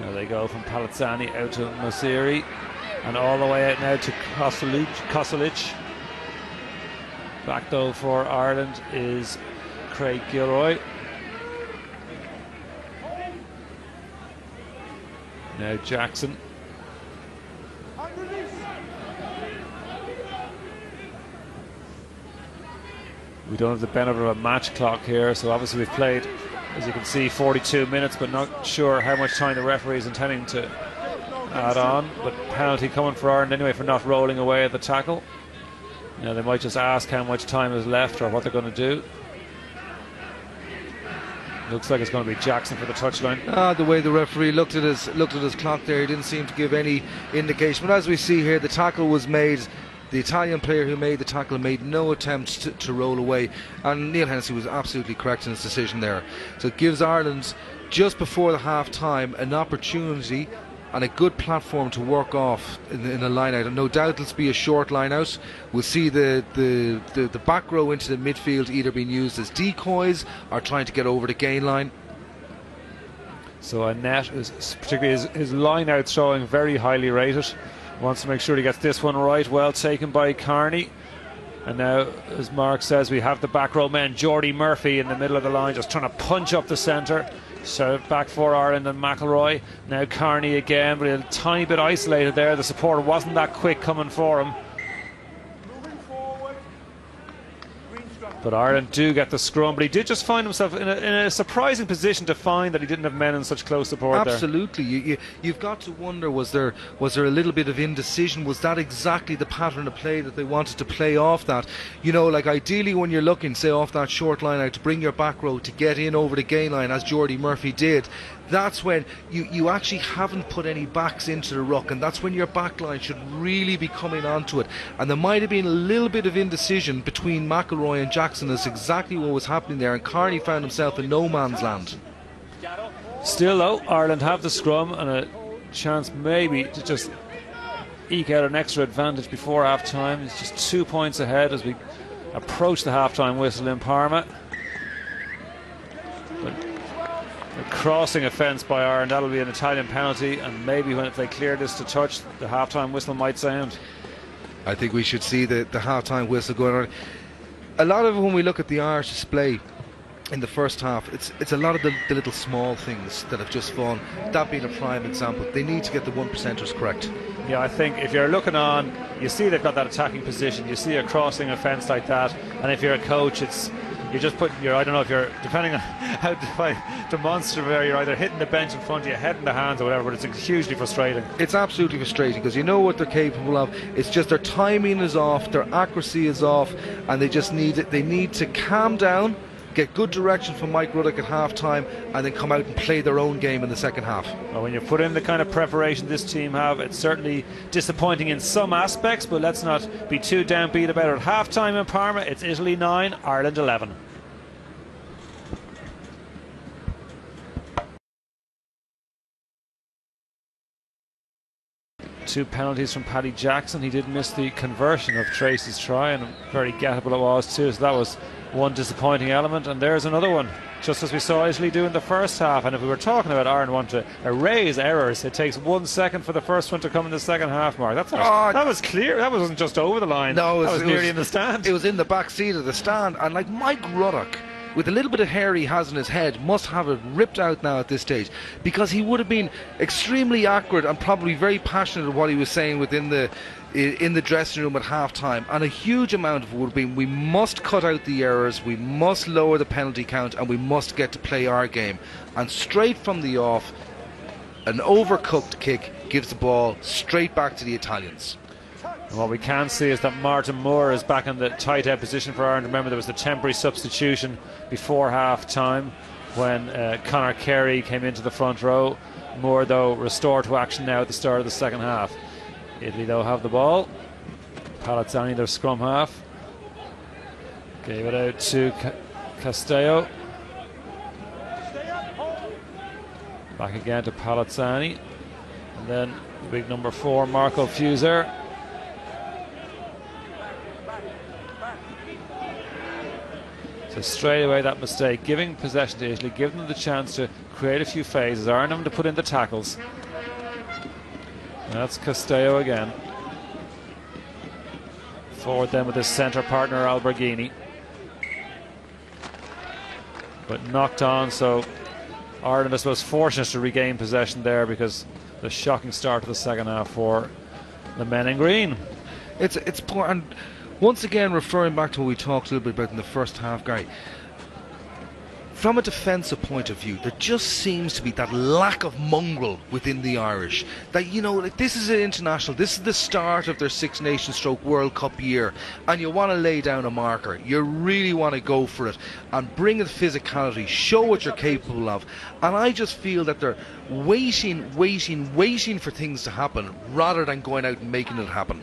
There they go from Palazzani out to Mosseri, and all the way out now to Kosolic. Back though for Ireland is Craig Gilroy. Now Jackson. We don't have the benefit of a match clock here, so obviously we've played, as you can see, 42 minutes, but not sure how much time the referee is intending to add on. But penalty coming for Ireland anyway for not rolling away at the tackle. Now they might just ask how much time is left or what they're going to do. Looks like it's going to be Jackson for the touchline. The way the referee looked at his clock there, he didn't seem to give any indication. But as we see here, the tackle was made. The Italian player who made the tackle made no attempt to roll away, and Neil Hennessy was absolutely correct in his decision there. So it gives Ireland, just before the half-time, an opportunity and a good platform to work off in a line-out. And no doubt it'll be a short line-out. We'll see the back row into the midfield either being used as decoys or trying to get over the gain line. So Annette, particularly his line-out throwing, very highly rated. Wants to make sure he gets this one right. Well taken by Carney. And now, as Mark says, we have the back row men. Jordy Murphy in the middle of the line, just trying to punch up the centre. So back for Ireland and McIlroy. Now Carney again, but a tiny bit isolated there. The supporter wasn't that quick coming for him. But Ireland do get the scrum, but he did just find himself in a surprising position to find that he didn't have men in such close support. Absolutely. There. You've got to wonder, was there a little bit of indecision? Was that exactly the pattern of play that they wanted to play off that? You know, like ideally when you're looking, say, off that short line out to bring your back row to get in over the gain line, as Jordy Murphy did, that's when you actually haven't put any backs into the ruck, and that's when your back line should really be coming onto it. And there might have been a little bit of indecision between McIlroy and Jackson as exactly what was happening there, and Carney found himself in no man's land. Still though, Ireland have the scrum and a chance maybe to just eke out an extra advantage before half time. It's just 2 points ahead as we approach the half-time whistle in Parma. But a crossing offence by Ireland, that'll be an Italian penalty, and maybe if they clear this to touch, the half-time whistle might sound. I think we should see the half-time whistle going on. A lot of it, when we look at the Irish display in the first half, it's a lot of the little small things that have just fallen. That being a prime example. They need to get the 1%ers correct. Yeah, I think if you're looking on, you see they've got that attacking position, you see a crossing offence like that, and if you're a coach, you just put your, I don't know if you're, depending on how demonstrative you're either hitting the bench in front of you, head in the hands or whatever, but it's hugely frustrating. It's absolutely frustrating because you know what they're capable of. It's just their timing is off, their accuracy is off, and they just need it. They need to calm down, get good direction from Mike Ruddock at half-time, and then come out and play their own game in the second half. Well, when you put in the kind of preparation this team have, it's certainly disappointing in some aspects, but let's not be too downbeat about it. At half-time in Parma, it's Italy 9, Ireland 11. Two penalties from Paddy Jackson. He did miss the conversion of Tracy's try, and very gettable it was too, so that was one disappointing element. And there's another one, just as we saw Italy do in the first half. And if we were talking about Ireland want to erase errors, it takes 1 second for the first one to come in the second half, Mark. That was clear. That wasn't just over the line. No, that was nearly in the stand. It was in the back seat of the stand, and like Mike Ruddock, with a little bit of hair he has in his head, must have it ripped out now at this stage, because he would have been extremely accurate and probably very passionate of what he was saying in the dressing room at half-time, and a huge amount of it would have been, we must cut out the errors, we must lower the penalty count, and we must get to play our game. And straight from the off, an overcooked kick gives the ball straight back to the Italians. And what we can see is that Martin Moore is back in the tight end position for Ireland. Remember, there was the temporary substitution before half-time when Conor Carey came into the front row. Moore, though, restored to action now at the start of the second half. Italy, though, have the ball. Palazzani, their scrum half, gave it out to Castello. Back again to Palazzani. And then the big number 4, Marco Fuser. So straight away that mistake, giving possession to Italy, giving them the chance to create a few phases, earn them to put in the tackles. And that's Castello again. Forward then with his centre partner Alberghini. But knocked on, so Ireland, I suppose, fortunate to regain possession there because the shocking start to the second half for the men in green. It's poor, and once again referring back to what we talked a little bit about in the first half, Gary, from a defensive point of view, there just seems to be that lack of mongrel within the Irish. That, you know, like, this is an international, this is the start of their Six Nations World Cup year, and you want to lay down a marker. You really want to go for it and bring the physicality, show what you're capable of. And I just feel that they're waiting for things to happen rather than going out and making it happen.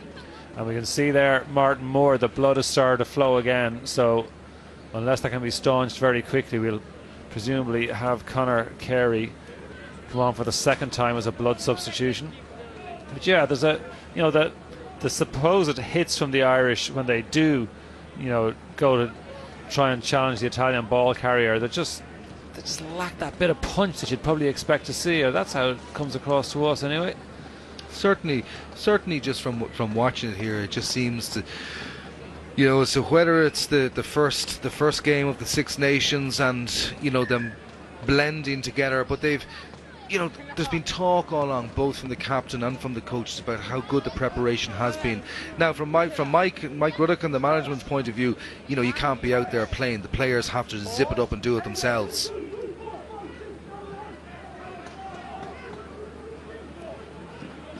And we can see there, Martin Moore, the blood has started to flow again, so unless that can be staunched very quickly, we'll presumably have Conor Carey come on for the second time as a blood substitution. But yeah, there's the supposed hits from the Irish when they do, go to try and challenge the Italian ball carrier. They just lack that bit of punch that you'd probably expect to see. That's how it comes across to us anyway. Certainly, just from watching it here, it just seems to, so whether it's the first game of the Six Nations and them blending together, but they've, there's been talk all along, both from the captain and from the coaches, about how good the preparation has been. Now, from Mike Ruddock and the management's point of view, you can't be out there playing. The players have to zip it up and do it themselves.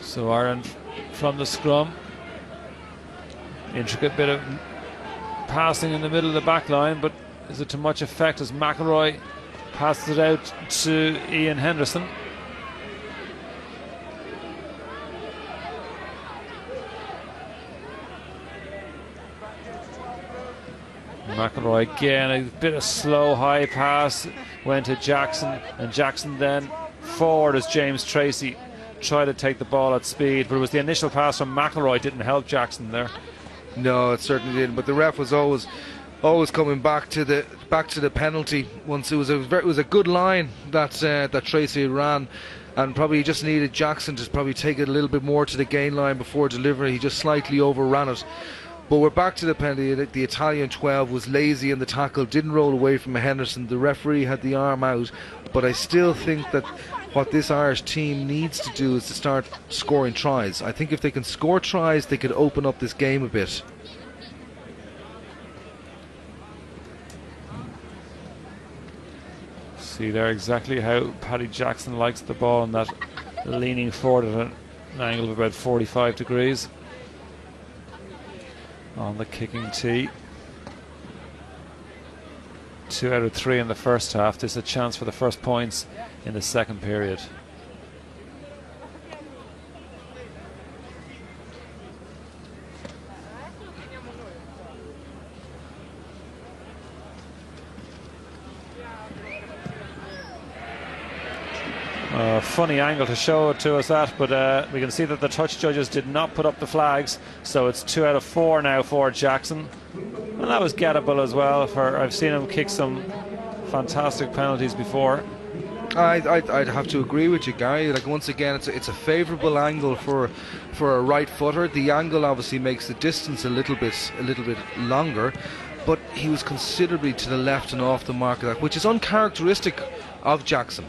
So Ireland from the scrum, intricate bit of passing in the middle of the back line, but is it to much effect as McElroy passes it out to Ian Henderson? McElroy again, a bit of slow high pass, went to Jackson, and Jackson then forward as James Tracy tried to take the ball at speed, but it was the initial pass from McElroy didn't help Jackson there. No, it certainly didn't. But the ref was always coming back to the penalty. Once it was a good line that Tracy ran, and probably just needed Jackson to probably take it a little bit more to the gain line before delivery. He just slightly overran it. But we're back to the penalty. The Italian 12 was lazy in the tackle, didn't roll away from Henderson. The referee had the arm out, but I still think that what this Irish team needs to do is to start scoring tries. I think if they can score tries, they could open up this game a bit. See there exactly how Paddy Jackson likes the ball, and that leaning forward at an angle of about 45 degrees on the kicking tee. 2 out of 3 in the first half. This is a chance for the first points in the second period. Funny angle to show it to us at, but we can see that the touch judges did not put up the flags, so it's 2 out of 4 now for Jackson, and that was gettable as well. I've seen him kick some fantastic penalties before. I'd have to agree with you, Gary. Like, once again, it's a favourable angle for a right footer. The angle obviously makes the distance a little bit longer, but he was considerably to the left and off the mark of that, which is uncharacteristic of Jackson.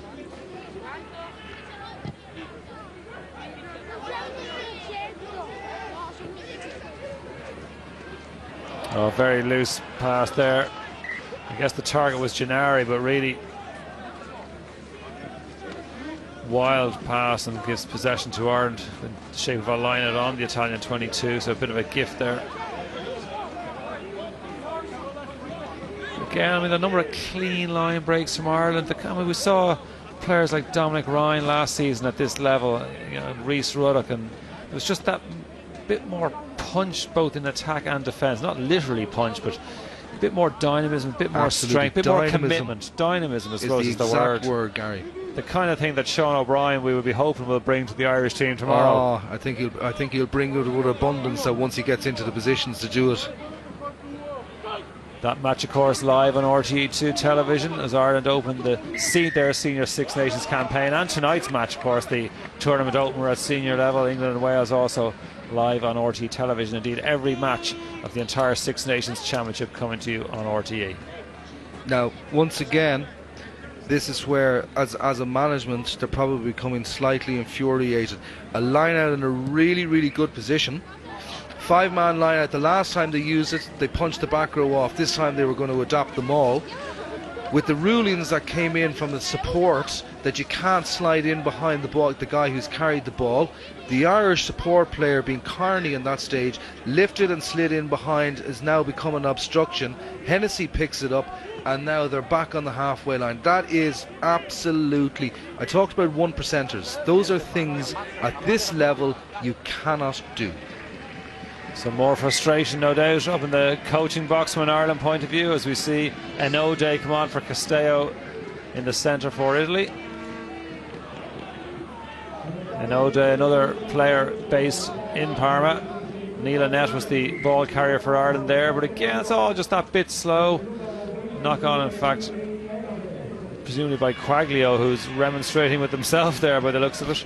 Oh, very loose pass there. I guess the target was Gennari, but really wild pass, and gives possession to Ireland in the shape of a line out on the Italian 22, so a bit of a gift there. Again, I mean, the number of clean line breaks from Ireland. We saw players like Dominic Ryan last season at this level, you know, Rhys Ruddock, and it was just that bit more punch both in attack and defence. Not literally punch, but a bit more dynamism, a bit more strength, a bit more commitment. Dynamism, I suppose, is the word, Gary. The kind of thing that Sean O'Brien, we would be hoping, will bring to the Irish team tomorrow. I think he'll bring it with abundance once he gets into the positions to do it. That match, of course, live on RTE2 television as Ireland open their Senior Six Nations campaign, and tonight's match, of course, the tournament opener at senior level, England and Wales, also live on RTE television. Indeed, every match of the entire Six Nations Championship coming to you on RTE. Now, once again, this is where, as a management, they're probably becoming slightly infuriated. A line out in a really, really good position. 5-man line out. The last time they used it, they punched the back row off. This time they were going to adapt them all. With the rulings that came in from the support that you can't slide in behind the ball, the guy who's carried the ball, the Irish support player, being Carney in that stage, lifted and slid in behind, has now become an obstruction. Hennessy picks it up, and now they're back on the halfway line. That is absolutely, I talked about 1%ers. Those are things at this level you cannot do. Some more frustration, no doubt, up in the coaching box from an Ireland point of view, as we see Enode come on for Castello in the centre for Italy. Enode, another player based in Parma. Neil Annette was the ball carrier for Ireland there, but again, it's all just that bit slow. Knock on, in fact, presumably by Quaglio, who's remonstrating with himself there by the looks of it.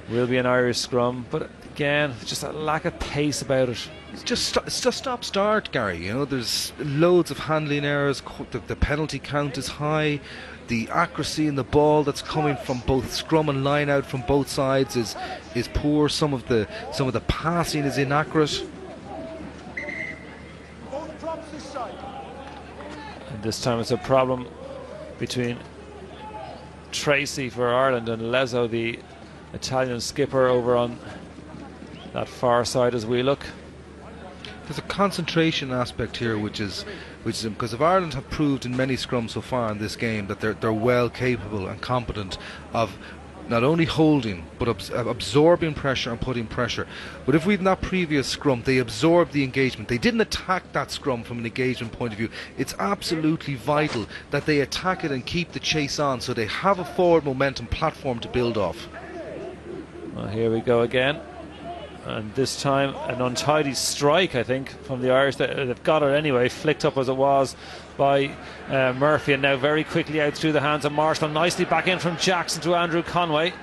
Will be an Irish scrum, but again, just a lack of pace about it. It's just stop-start, Gary. You know, there's loads of handling errors. The penalty count is high. The accuracy in the ball that's coming from both scrum and line out from both sides is poor. Some of the passing is inaccurate. And this time it's a problem between Tracy for Ireland and Lezo, the Italian skipper, over on that far side as we look. There's a concentration aspect here, which is because if Ireland have proved in many scrums so far in this game that they're well capable and competent of not only holding but absorbing pressure and putting pressure. But if in that previous scrum they absorbed the engagement, they didn't attack that scrum from an engagement point of view. It's absolutely vital that they attack it and keep the chase on, so they have a forward momentum platform to build off. Well, here we go again. And this time an untidy strike, I think, from the Irish. They've got it anyway, flicked up as it was by Murphy, and now very quickly out through the hands of Marshall. Nicely back in from Jackson to Andrew Conway.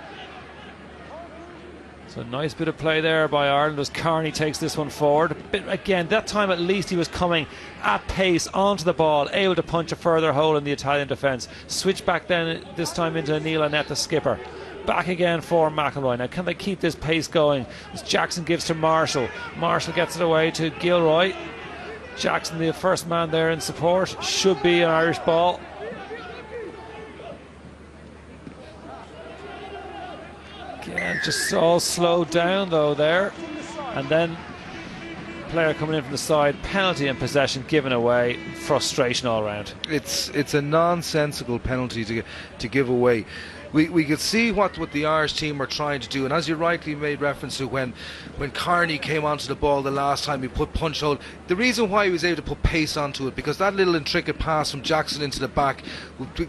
So a nice bit of play there by Ireland as Carney takes this one forward. Again, that time at least he was coming at pace onto the ball, able to punch a further hole in the Italian defence. Switch back then, this time into Neil Annette, the skipper. Back again for McElroy. Now, can they keep this pace going? As Jackson gives to Marshall. Marshall gets it away to Gilroy. Jackson, the first man there in support. Should be an Irish ball. Just all slowed down though there, and then player coming in from the side, penalty and possession given away, frustration all round. It's a nonsensical penalty to give away. We could see what the Irish team are trying to do, and as you rightly made reference to, when Carney came onto the ball the last time, he put punch hold. The reason why he was able to put pace onto it, because that little intricate pass from Jackson into the back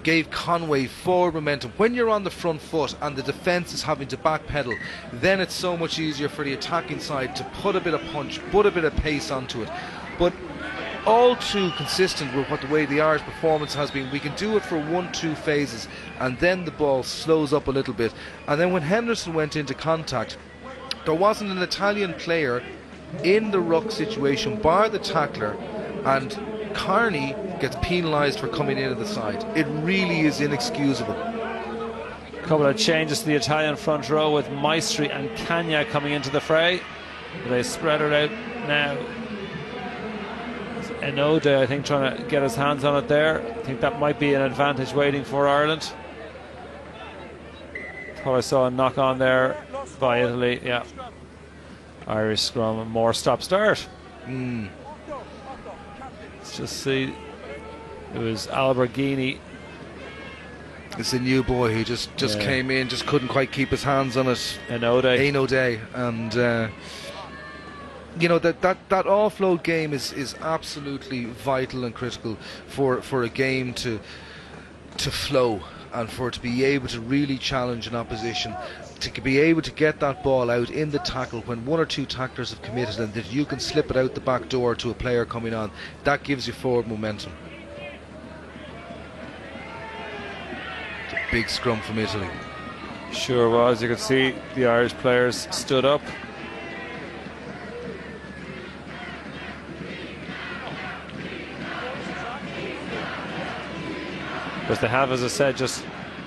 gave Conway forward momentum. When you're on the front foot and the defence is having to backpedal, then it's so much easier for the attacking side to put a bit of punch, put a bit of pace onto it. But all too consistent with what the way the Irish performance has been. We can do it for 1-2 phases, and then the ball slows up a little bit. And then when Henderson went into contact, there wasn't an Italian player in the ruck situation bar the tackler, and Carney gets penalised for coming in at the side. It really is inexcusable. A couple of changes to the Italian front row with Maestri and Cagna coming into the fray. They spread it out now. Enode, I think, trying to get his hands on it there. I think that might be an advantage waiting for Ireland. Thought I saw a knock on there by Italy. Yeah, Irish scrum, more stop-start. Let's just see. It was Alberghini. It's a new boy who just came in, just couldn't quite keep his hands on it. Enode, and you know, that offload game is absolutely vital and critical for a game to flow, and for it to be able to really challenge an opposition, to be able to get that ball out in the tackle when 1 or 2 tacklers have committed, and that you can slip it out the back door to a player coming on. That gives you forward momentum. It's a big scrum from Italy. Sure was. You could see the Irish players stood up. Because they have, as I said, just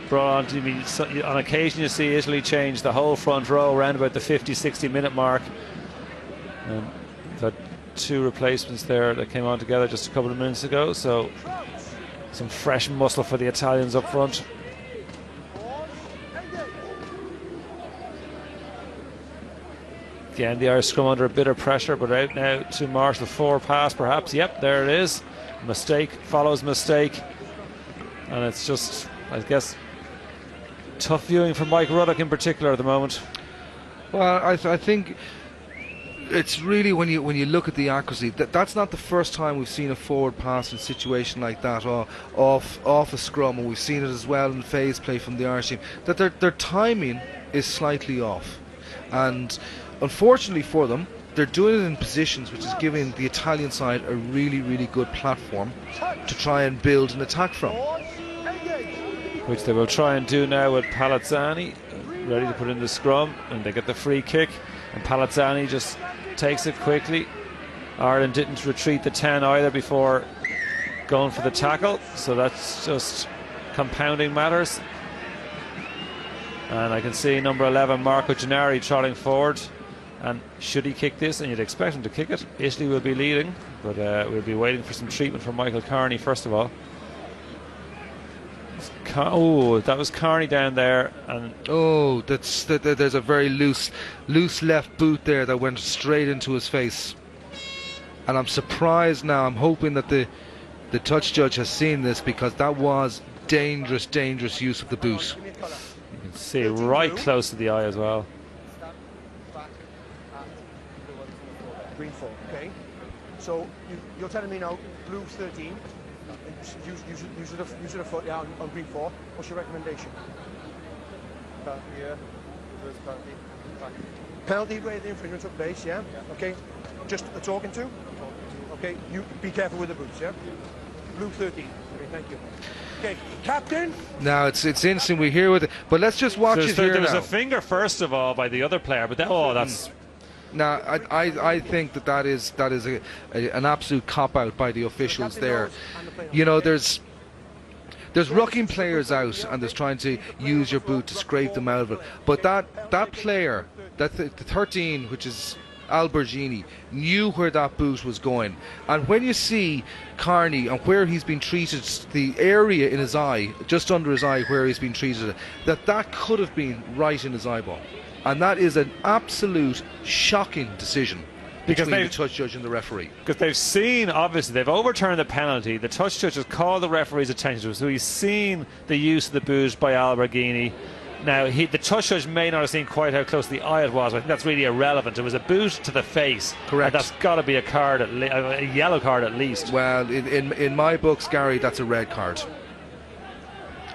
brought on. On occasion you see Italy change the whole front row around about the 50-60 minute mark. And they've had 2 replacements there that came on together just a couple of minutes ago. So some fresh muscle for the Italians up front. Again, the Irish scrum under a bit of pressure, but out now to Marshall. 4 pass perhaps. Yep, there it is. Mistake follows mistake. And it's just, I guess, tough viewing for Mike Ruddock in particular at the moment. Well, I think it's really, when you look at the accuracy, that's not the first time we've seen a forward pass in a situation like that, or off a scrum, and we've seen it as well in phase play from the Irish team, that their timing is slightly off. And unfortunately for them, they're doing it in positions which is giving the Italian side a really, really good platform to try and build an attack from. Which they will try and do now with Palazzani, ready to put in the scrum, and they get the free kick, and Palazzani just takes it quickly. Ireland didn't retreat the 10 either before going for the tackle, so that's just compounding matters. And I can see number 11 Marco Gennari trotting forward, and should he kick this, and you'd expect him to kick it, Italy will be leading, but we'll be waiting for some treatment from Michael Carney first of all. Oh, that was Carney down there, and there's a very loose left boot there that went straight into his face, and I'm surprised now. I'm hoping that the touch judge has seen this, because that was dangerous use of the boot. You can see right close to the eye as well. Green 4, okay. So you're telling me now, blue 13. You should have thought, yeah, on green 4. What's your recommendation? Penalty where the infringement took place, yeah? Okay. Just a talking to? Okay, you be careful with the boots, yeah? Blue 13. Okay, thank you. Okay, captain. Now it's interesting we hear with it, but let's just watch it here. There was now a finger first of all by the other player, but that's. Now, I think that is an absolute cop-out by the officials there. You know, there's rucking players out, and there's trying to use your boot to scrape them out of it. But that player, the 13, which is Alberghini, knew where that boot was going. And when you see Carney and where he's been treated, the area in his eye, just under his eye where he's been treated, that could have been right in his eyeball. And that is an absolute shocking decision between the touch judge and the referee. Because they've seen, obviously, they've overturned the penalty. The touch judge has called the referee's attention to it. So he's seen the use of the boot by Alberghini. Now, the touch judge may not have seen quite how close the eye it was. I think that's really irrelevant. It was a boot to the face. Correct. And that's got to be a card, a yellow card at least. Well, in my books, Gary, that's a red card.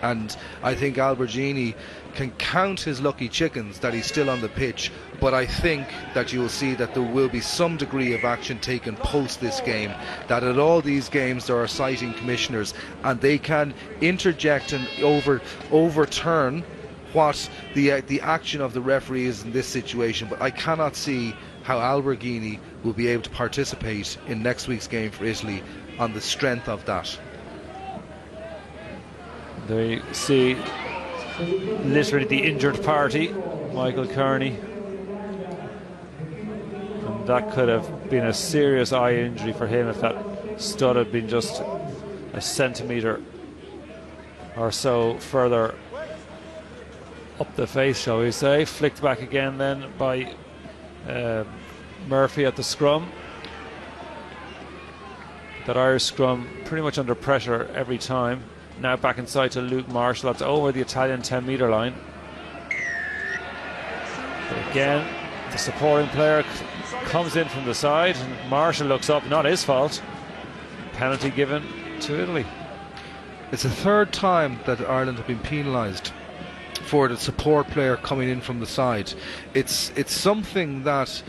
And I think Alberghini can count his lucky chickens that he's still on the pitch, but I think that you will see that there will be some degree of action taken post this game, that at all these games there are citing commissioners and they can interject and overturn what the action of the referee is in this situation. But I cannot see how Alberghini will be able to participate in next week's game for Italy on the strength of that. They see literally the injured party, Michael Kearney, and that could have been a serious eye injury for him if that stud had been just a centimetre or so further up the face, shall we say. Flicked back again then by Murphy at the scrum. That Irish scrum pretty much under pressure every time. Now back inside to Luke Marshall. That's over the Italian 10-metre line. But again, the supporting player comes in from the side, and Marshall looks up. Not his fault. Penalty given to Italy. It's the third time that Ireland have been penalised for the support player coming in from the side. It's something that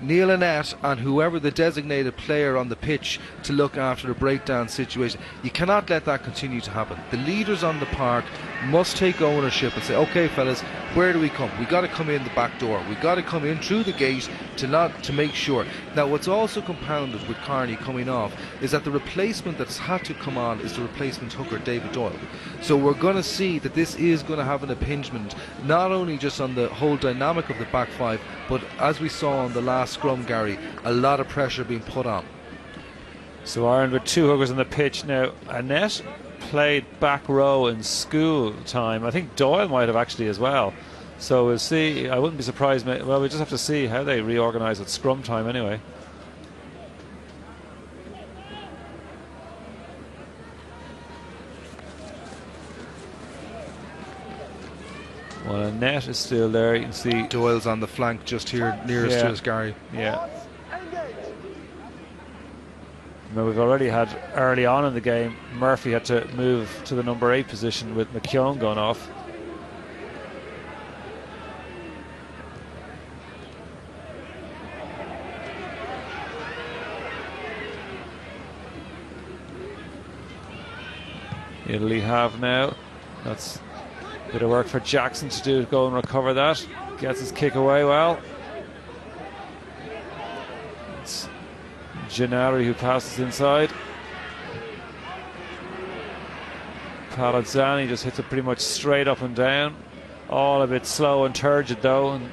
Neil Annette and whoever the designated player on the pitch to look after the breakdown situation, you cannot let that continue to happen. The leaders on the park must take ownership and say, okay fellas, where do we come? We got to come in the back door. We got to come in through the gate to make sure. Now what's also compounded with Carney coming off is that the replacement that's had to come on is the replacement hooker David Doyle. So we're going to see that this is going to have an impingement not only just on the whole dynamic of the back five, but as we saw on the last scrum, Gary, a lot of pressure being put on. So Ireland with two hookers on the pitch now. Annette played back row in school time. I think Doyle might have actually as well. So we'll see. I wouldn't be surprised. Well, we just have to see how they reorganise at scrum time anyway. Well, Annette is still there. You can see Doyle's on the flank just here nearest to us, Gary. Yeah. Now we've already had early on in the game, Murphy had to move to the number 8 position with McKeown going off. Italy have now. That's a bit of work for Jackson to do, go and recover that. Gets his kick away well. It's Gennari who passes inside. Palazzani just hits it pretty much straight up and down. All a bit slow and turgid though, and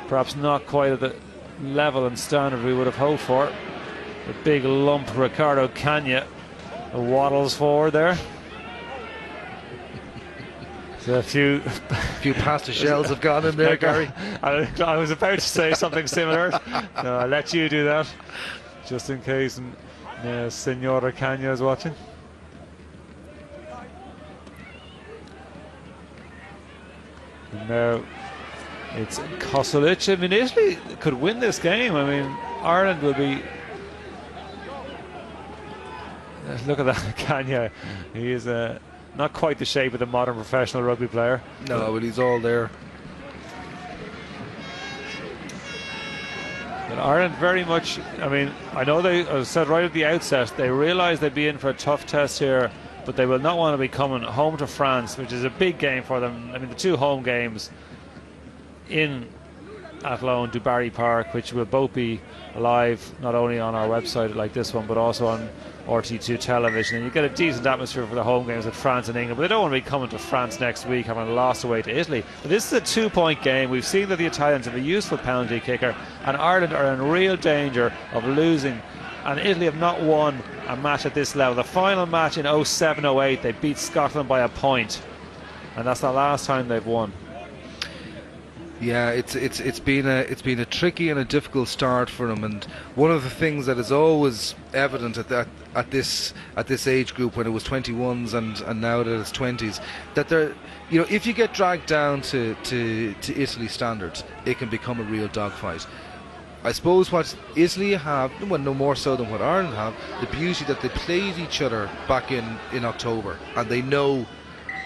perhaps not quite at the level and standard we would have hoped for. The big lump Ricardo Cagna waddles forward there. So a few pasta shells have gone in there, Gary. I was about to say something similar. No, I'll let you do that, just in case Signora Cagna is watching. And now it's Kosolic. I mean, Italy could win this game. I mean, Ireland will be... Look at that, Cagna. He is not quite the shape of the modern professional rugby player. No, but he's all there. But Ireland very much, I mean, I know they, as I said right at the outset, they realise they'd be in for a tough test here, but they will not want to be coming home to France, which is a big game for them. I mean, the two home games in Athlone, Dubarry Park, which will both be live not only on our website like this one, but also on RT2 television, and you get a decent atmosphere for the home games with France and England. But they don't want to be coming to France next week having lost away to Italy. But this is a 2-point game. We've seen that the Italians have a useful penalty kicker, and Ireland are in real danger of losing. And Italy have not won a match at this level. The final match in 07-08, they beat Scotland by a point, and that's the last time they've won. Yeah, it's been a tricky and a difficult start for them, and one of the things that is always evident at this age group, when it was 21s and now that it's 20s, that they're, you know, if you get dragged down to Italy standards, it can become a real dogfight. I suppose what Italy have, well, no more so than what Ireland have, the beauty that they played each other back in October, and they know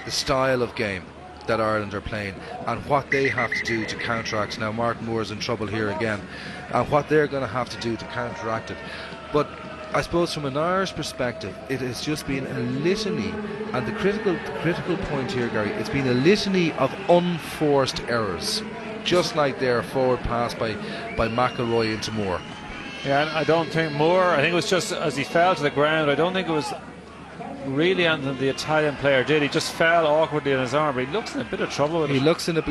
the style of game that Ireland are playing and what they have to do to counteract. Now Martin Moore's in trouble here again, and what they're going to have to do to counteract it. But I suppose from an Irish perspective, it has just been a litany, and the critical point here, Gary, it's been a litany of unforced errors, just like their forward pass by McIlroy into Moore. Yeah, and I don't think Moore, I think it was just as he fell to the ground, I don't think it was really anything the Italian player did. He just fell awkwardly on his arm, but he looks in a bit of trouble with it. He looks in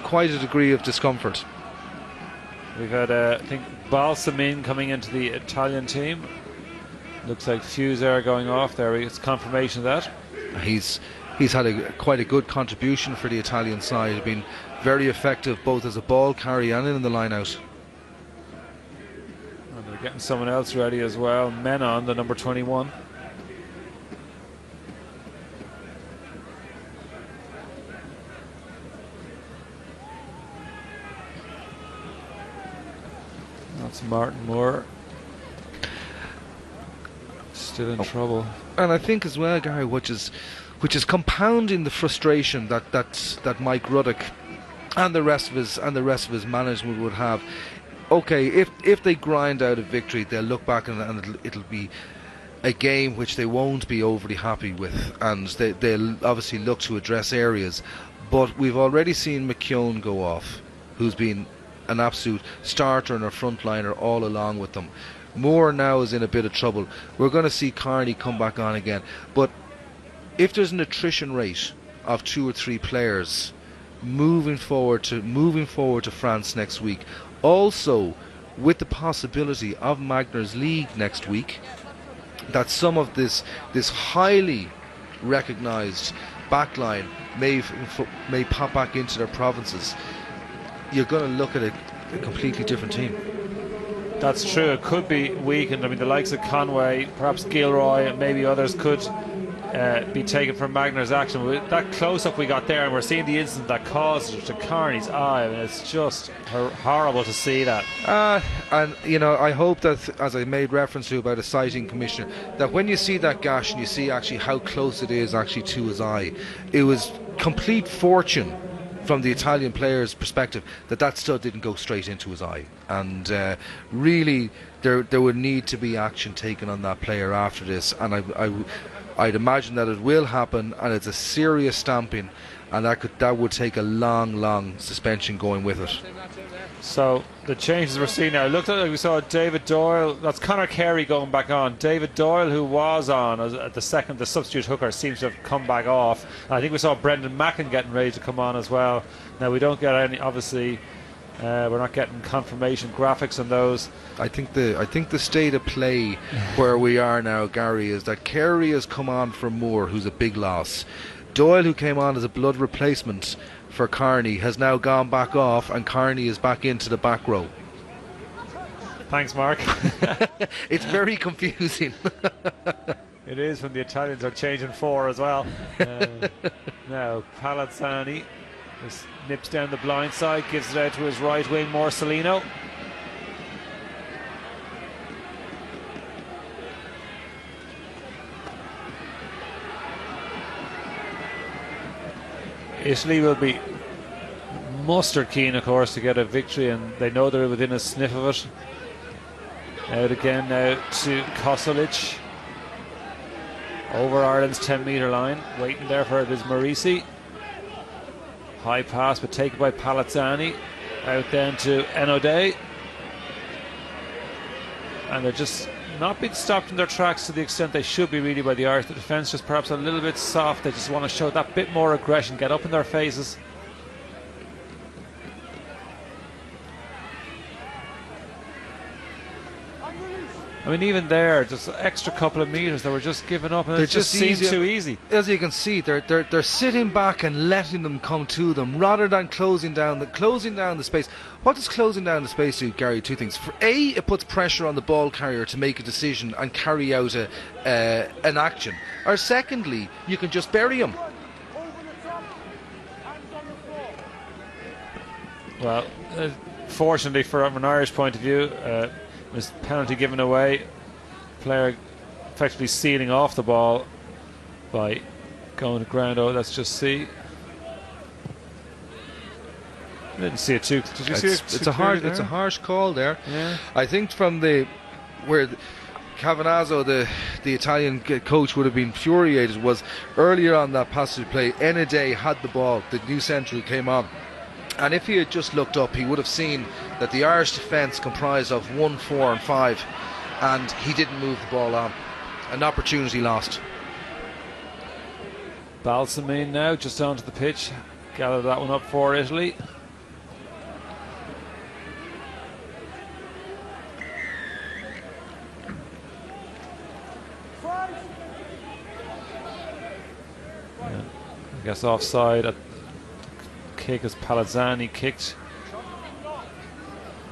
quite a degree of discomfort. We've had, I think, Balsamin coming into the Italian team. Looks like fuse air going off there. It's confirmation of that. He's had quite a good contribution for the Italian side. He's been very effective both as a ball carrier and in the line out. And they're getting someone else ready as well. Menon, the number 21. That's Martin Moore. Still in trouble. And I think as well, Gary, which is compounding the frustration that Mike Ruddock and the rest of his management would have. Okay, if they grind out a victory, they'll look back and it'll be a game which they won't be overly happy with, and they'll obviously look to address areas. But we've already seen McKeown go off, who's been an absolute starter and a frontliner all along with them. Moore now is in a bit of trouble. We're going to see Carney come back on again. But if there's an attrition rate of 2 or 3 players moving forward to France next week, also with the possibility of Magner's League next week, that some of this highly recognised backline may pop back into their provinces, you're going to look at a completely different team. That's true. It could be weakened. I mean, the likes of Conway, perhaps Gilroy, and maybe others could be taken from Magner's action. With that close-up we got there, and we're seeing the incident that caused it to Carney's eye. I mean, it's just horrible to see that. And, you know, I hope that, as I made reference to about a sighting commissioner, that when you see that gash and you see actually how close it is actually to his eye, it was complete fortune from the Italian player's perspective that stud didn't go straight into his eye, and really there would need to be action taken on that player after this, and I'd imagine that it will happen, and it's a serious stamping, and that would take a long suspension going with it. So the changes we're seeing now, looked like we saw David Doyle, that's Conor Carey going back on. David Doyle, who was on at the substitute hooker, seems to have come back off. I think we saw Brendan Mackin getting ready to come on as well. Now we don't get any, obviously we're not getting confirmation graphics on those. I think the state of play where we are now, Gary, is that Carey has come on for Moore, who's a big loss. Doyle, who came on as a blood replacement for Carney, has now gone back off, and Carney is back into the back row. Thanks, Mark. It's very confusing. It is when the Italians are changing 4 as well. Now Palazzani just nips down the blind side, gives it out to his right wing, Morcellino. Italy will be mustard keen, of course, to get a victory, and they know they're within a sniff of it. Out again now to Kosolic. Over Ireland's 10-metre line. Waiting there for it is Marisi. High pass, but taken by Palazzani. Out then to Enode. and they're just not being stopped in their tracks to the extent they should be really by the Irish. The defence just perhaps a little bit soft. They just want to show that bit more aggression, get up in their faces. I mean, even there, just an extra couple of metres, they were just giving up, and it just seemed too easy. As you can see, they're sitting back and letting them come to them rather than closing down the space. What does closing down the space do, Gary? Two things. For A, it puts pressure on the ball carrier to make a decision and carry out an action. Or secondly, you can just bury him. Well, fortunately from an Irish point of view, this penalty given away, player effectively sealing off the ball by going to ground. Oh, let's just see. I didn't see it too. Did you see it? It's a harsh call there. Yeah. I think from where Cavanazzo, the Italian coach, would have been infuriated was earlier on that passage of play. Enade had the ball. The new central came on. And if he had just looked up, he would have seen that the Irish defence comprised of 1, 4 and 5, and he didn't move the ball on. An opportunity lost. Balsamine now just onto the pitch. Gather that one up for Italy. Yeah, I guess offside at kick as Palazzani kicked.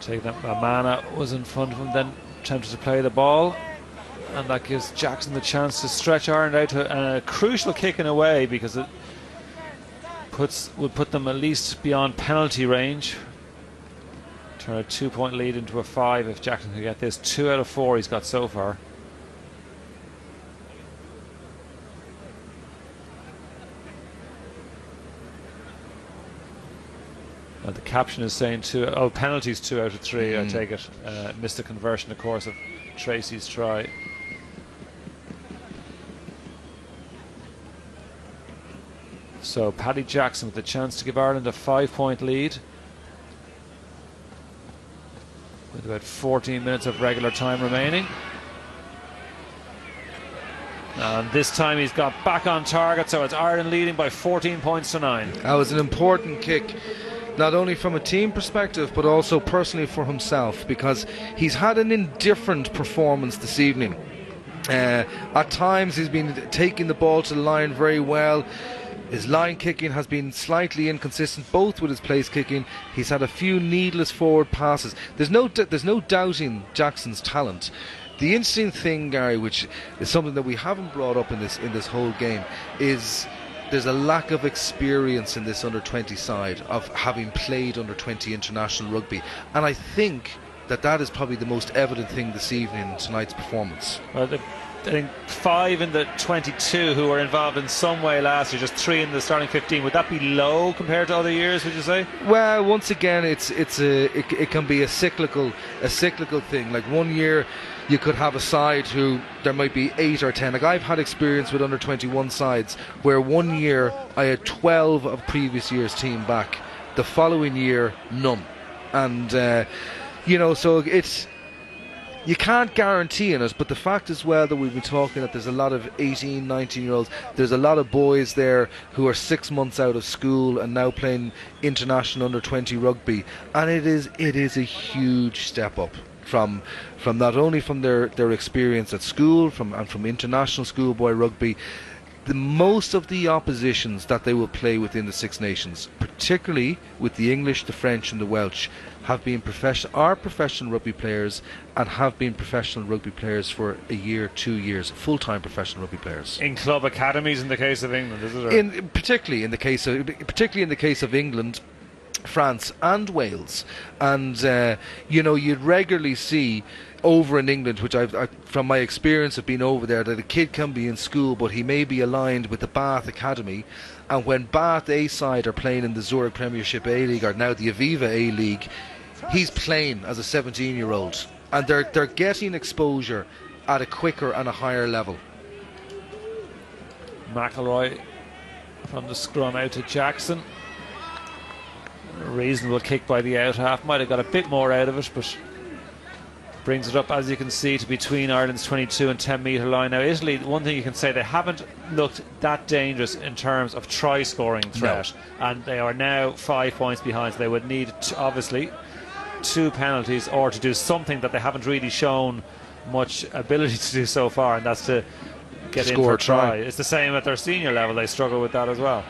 Taking that, Amana was in front of him, then attempted to play the ball, and that gives Jackson the chance to stretch Ireland out to a crucial kick in a way, because it would put them at least beyond penalty range. Turn a 2-point lead into a 5 if Jackson could get this. 2 out of 4 he's got so far. The caption is saying penalties 2 out of 3. I take it. Missed the conversion, of course, of Tracy's try. So Paddy Jackson with the chance to give Ireland a 5-point lead with about 14 minutes of regular time remaining. And this time he's got back on target, so it's Ireland leading by 14 points to 9. That was an important kick, not only from a team perspective but also personally for himself, because he's had an indifferent performance this evening. At times he's been taking the ball to the line very well. His line kicking has been slightly inconsistent, both with his place kicking. He's had a few needless forward passes. There's no doubting Jackson's talent. The interesting thing, Gary, which is something that we haven't brought up in this whole game, is there's a lack of experience in this under-20 side of having played under-20 international rugby, and I think that is probably the most evident thing this evening in tonight's performance. Well, I think 5 in the 22 who were involved in some way last year, just 3 in the starting 15. Would that be low compared to other years, would you say? Well, once again, it can be a cyclical thing. Like one year you could have a side who there might be 8 or 10. Like I've had experience with under 21 sides where one year I had 12 of previous year's team back, the following year none, and so it's. You can't guarantee in it, but the fact as well that we've been talking that there's a lot of 18, 19-year-olds, there's a lot of boys there who are 6 months out of school and now playing international under-20 rugby, and it is a huge step up from not only from their experience at school and from international schoolboy rugby. Most of the oppositions that they will play within the Six Nations, particularly with the English, the French and the Welsh, are professional rugby players and have been professional rugby players for a year, 2 years, full-time professional rugby players. In club academies in the case of England, is it? Particularly in the case of England, France and Wales. And you'd regularly see over in England, which I've from my experience of being over there, that a kid can be in school but he may be aligned with the Bath Academy, and when Bath A side are playing in the Zurich Premiership A League, or now the Aviva A League, he's playing as a 17-year-old, and they're getting exposure at a quicker and a higher level. McElroy from the scrum out to Jackson. A reasonable kick by the out half. Might have got a bit more out of it, but Brings it up, as you can see, to between Ireland's 22 and 10 metre line. Now Italy, one thing you can say, they haven't looked that dangerous in terms of try scoring threat, and they are now 5 points behind, so they would need obviously 2 penalties or to do something that they haven't really shown much ability to do so far, and that's to get in for a try. It's the same at their senior level, they struggle with that as well.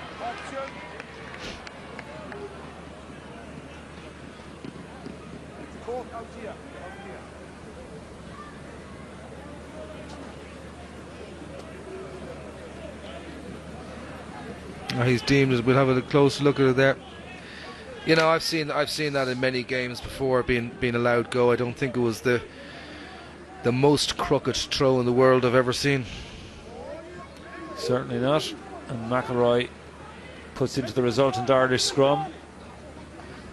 He's deemed as, we'll have a close look at it there. You know, I've seen that in many games before, being allowed go. I don't think it was the most crooked throw in the world I've ever seen. Certainly not. And McElroy puts into the resultant Irish scrum.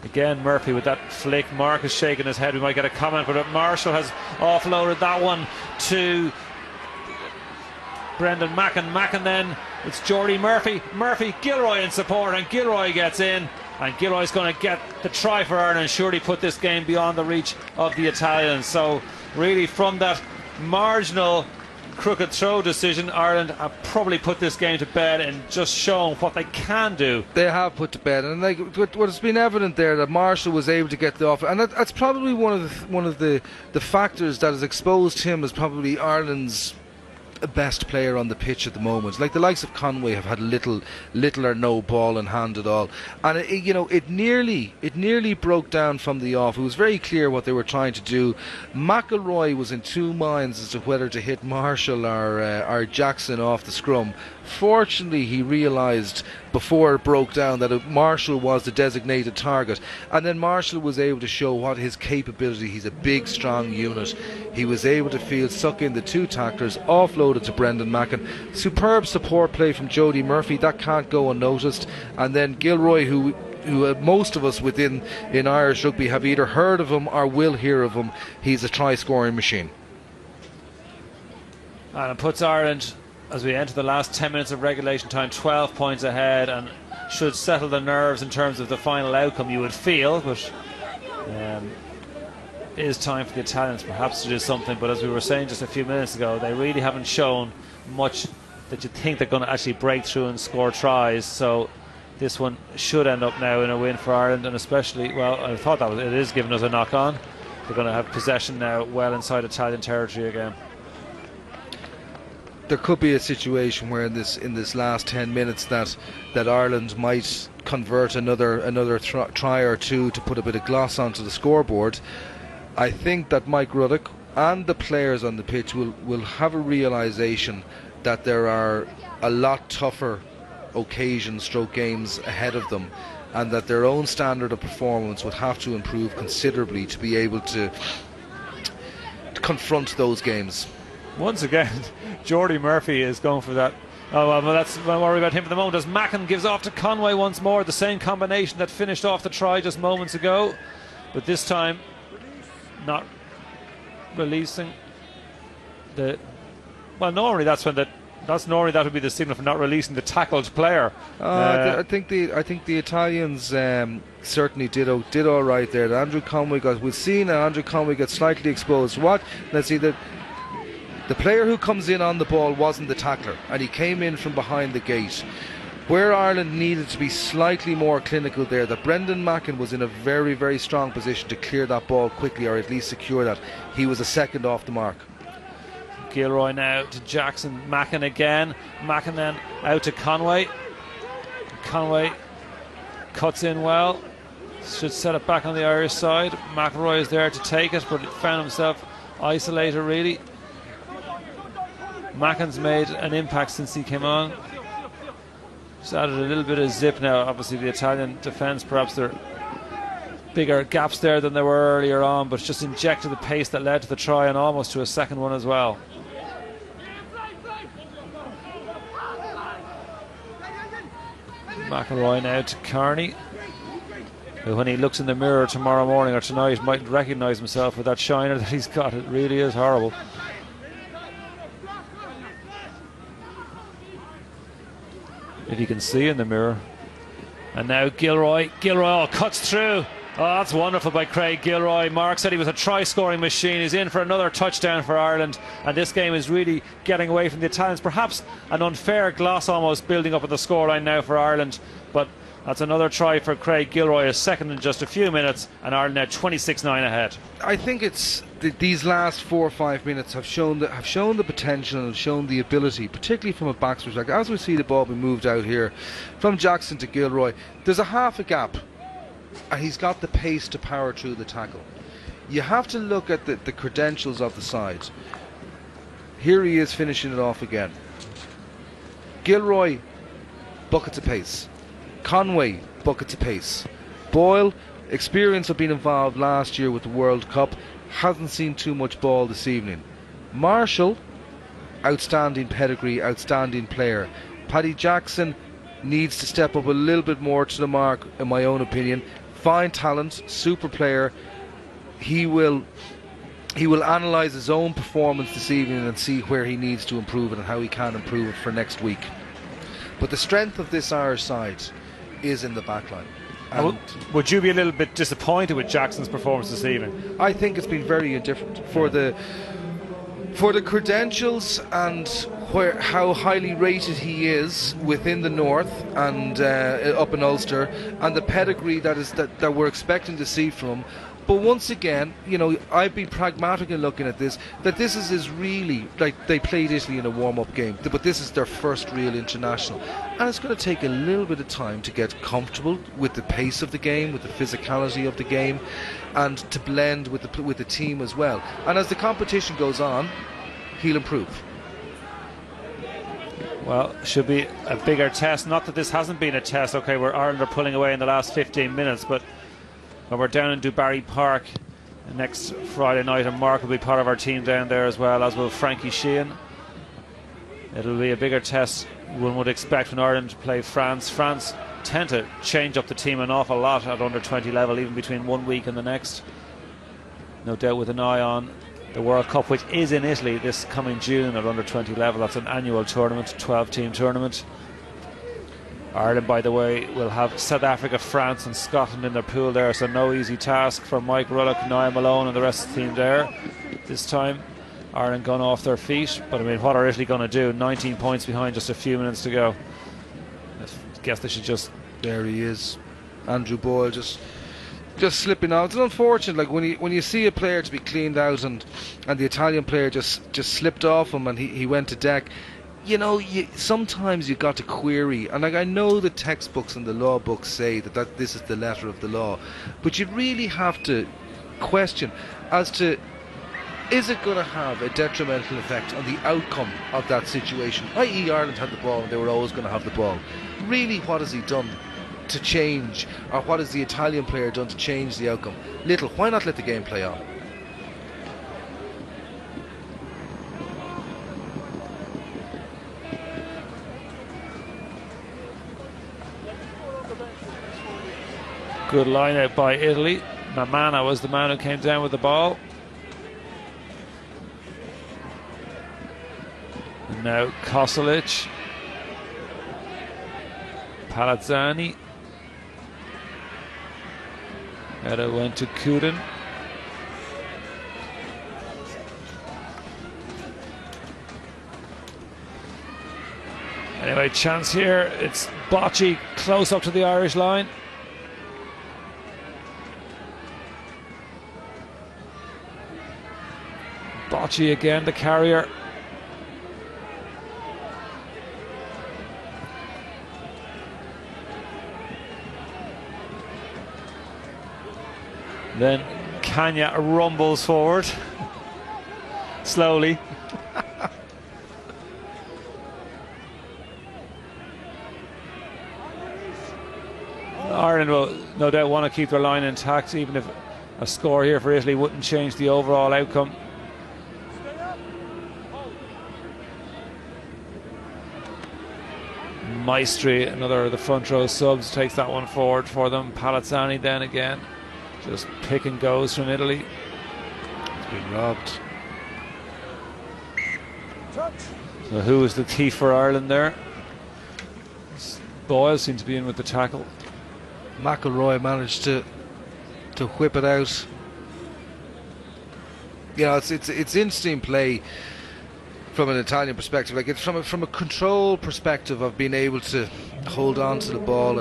Again, Murphy with that flick. Mark is shaking his head. We might get a comment, but Marshall has offloaded that one to Brendan Mackin. Mackin then, it's Jordy Murphy. Murphy, Gilroy in support, and Gilroy gets in. And Gilroy's going to get the try for Ireland and surely put this game beyond the reach of the Italians. So really, from that marginal crooked throw decision, Ireland have probably put this game to bed and just shown what they can do. They have put to bed, and like what has been evident there, that Marshall was able to get the offer, and that's probably one of the factors that has exposed him as probably Ireland's best player on the pitch at the moment. Like the likes of Conway have had little or no ball in hand at all, and it nearly broke down from the off. It was very clear what they were trying to do. McElroy was in 2 minds as to whether to hit Marshall or Jackson off the scrum. Fortunately, he realised before it broke down that Marshall was the designated target, and then Marshall was able to show what his capability. He's a big, strong unit. He was able to suck in the 2 tacklers, offloaded to Brendan Mackin. Superb support play from Jody Murphy, that can't go unnoticed. And then Gilroy, who most of us in Irish rugby have either heard of him or will hear of him. He's a try-scoring machine. And it puts Ireland, as we enter the last 10 minutes of regulation time, 12 points ahead, and should settle the nerves in terms of the final outcome, you would feel. But it is time for the Italians perhaps to do something. But as we were saying just a few minutes ago, they really haven't shown much that you think they're going to actually break through and score tries. So this one should end up now in a win for Ireland, and especially, well, I thought it is giving us a knock on. They're going to have possession now well inside Italian territory again. There could be a situation where in this last 10 minutes that Ireland might convert another try or two to put a bit of gloss onto the scoreboard. I think that Mike Ruddock and the players on the pitch will have a realisation that there are a lot tougher occasions, stroke games ahead of them, and that their own standard of performance would have to improve considerably to be able to confront those games. Once again, Jordy Murphy is going for that. Oh, well, that's my worry about him for the moment, as Mackin gives off to Conway once more, the same combination that finished off the try just moments ago, but this time not releasing the... Well, normally that would be the signal for not releasing the tackled player. I think the Italians certainly did all right there. Andrew Conway we've seen Andrew Conway get slightly exposed. Let's see, the player who comes in on the ball wasn't the tackler, and he came in from behind the gate. Where Ireland needed to be slightly more clinical there, that Brendan Mackin was in a very, very strong position to clear that ball quickly, or at least secure that. He was a second off the mark. Gilroy now to Jackson. Mackin again. Mackin then out to Conway. Conway cuts in well. Should set it back on the Irish side. McElroy is there to take it, but found himself isolated really. Mackin's made an impact since he came on. Just added a little bit of zip now. Obviously the Italian defence, perhaps there are bigger gaps there than there were earlier on, but just injected the pace that led to the try and almost to a second one as well. McElroy now to Carney, who when he looks in the mirror tomorrow morning or tonight mightn't recognise himself with that shiner that he's got. It really is horrible. If you can see in the mirror. And now Gilroy cuts through. Oh, that's wonderful by Craig Gilroy. Mark said he was a try-scoring machine. He's in for another touchdown for Ireland, and this game is really getting away from the Italians. Perhaps an unfair gloss almost building up at the scoreline now for Ireland, but that's another try for Craig Gilroy, a second in just a few minutes, and Ireland now 26-9 ahead. I think it's these last 4 or 5 minutes have shown the potential and have shown the ability, particularly from a back's perspective. As we see the ball be moved out here from Jackson to Gilroy, there's a half a gap, and he's got the pace to power through the tackle. You have to look at the credentials of the side. Here he is finishing it off again. Gilroy, buckets of pace. Conway, buckets of pace. Boyle, experience of being involved last year with the World Cup, hasn't seen too much ball this evening. Marshall, outstanding pedigree, outstanding player. Paddy Jackson needs to step up a little bit more to the mark, in my own opinion. Fine talent, super player. He will analyse his own performance this evening and see where he needs to improve it and how he can improve it for next week. But the strength of this Irish side is in the backline. Would you be a little bit disappointed with Jackson's performance this evening? I think it's been very indifferent for the credentials and how highly rated he is within the north and up in Ulster, and the pedigree that we're expecting to see from him. But once again, you know, I'd be pragmatic in looking at this, that this is really, like, they played Italy in a warm-up game, but this is their first real international, and it's going to take a little bit of time to get comfortable with the pace of the game, with the physicality of the game, and to blend with the team as well. And as the competition goes on, he'll improve. Well, should be a bigger test. Not that this hasn't been a test, okay, where Ireland are pulling away in the last 15 minutes, but when we're down in Dubarry Park next Friday night, and Mark will be part of our team down there as well, as will Frankie Sheehan. It'll be a bigger test, one would expect, when Ireland play France. France tend to change up the team an awful lot at under 20 level, even between 1 week and the next. No doubt with an eye on the World Cup, which is in Italy this coming June at under 20 level. That's an annual tournament, 12-team tournament. Ireland, by the way, will have South Africa, France and Scotland in their pool there, so no easy task for Mike Rullock, Niall Malone and the rest of the team there. This time Ireland gone off their feet, but I mean, what are Italy going to do? 19 points behind, just a few minutes to go. I guess they should just... There he is, Andrew Boyle, just slipping out. It's unfortunate, like when you see a player to be cleaned out and the Italian player just slipped off him and he went to deck. You know, sometimes you got to query, and like, I know the textbooks and the law books say that this is the letter of the law, but you really have to question as to, is it going to have a detrimental effect on the outcome of that situation, i.e. Ireland had the ball and they were always going to have the ball. Really, what has he done to change, or what has the Italian player done to change the outcome? Little. Why not let the game play on? Good line out by Italy. Mamana was the man who came down with the ball. And now Koselic. Palazzani. It went to Kuden. Anyway, chance here. It's Bocci close up to the Irish line. Bocci again, the carrier. Then Kanya rumbles forward slowly. Ireland will no doubt want to keep their line intact, even if a score here for Italy wouldn't change the overall outcome. Maestri, another of the front row subs, takes that one forward for them. Palazzani then again, just pick and goes from Italy. It's been robbed. So who was the thief for Ireland there? Boyle seemed to be in with the tackle. McIlroy managed to to whip it out. You know, it's interesting play from an Italian perspective. Like, it's from a control perspective of being able to hold on to the ball,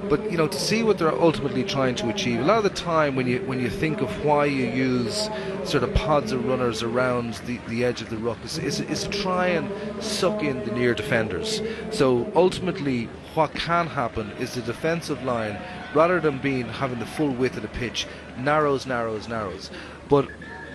but you know, to see what they're ultimately trying to achieve. A lot of the time when you think of why you use sort of pods of runners around the edge of the ruck is to try and suck in the near defenders. So ultimately what can happen is the defensive line, rather than having the full width of the pitch, narrows. But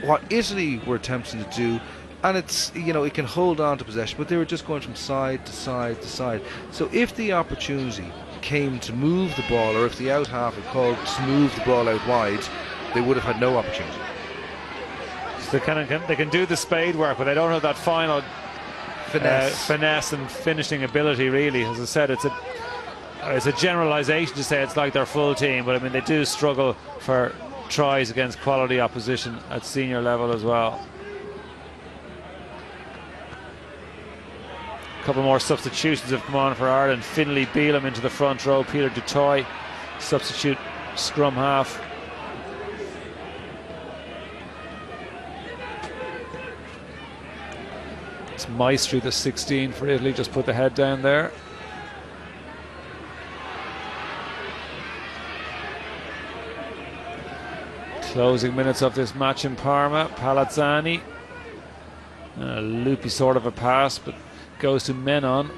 what Italy were attempting to do, and it's, you know, it can hold on to possession, but they were just going from side to side to side. So if the opportunity came to move the ball, or if the out half had called to move the ball out wide, they would have had no opportunity. So they can do the spade work, but they don't have that final finesse and finishing ability, really. As I said, it's a generalisation to say it's like their full team, but I mean, they do struggle for tries against quality opposition at senior level as well. A couple more substitutions have come on for Ireland. Finlay Beelum into the front row. Peter Dutoy, substitute scrum half. It's Maestri, the 16 for Italy, just put the head down there. Closing minutes of this match in Parma. Palazzani, a loopy sort of a pass, but goes to Menon.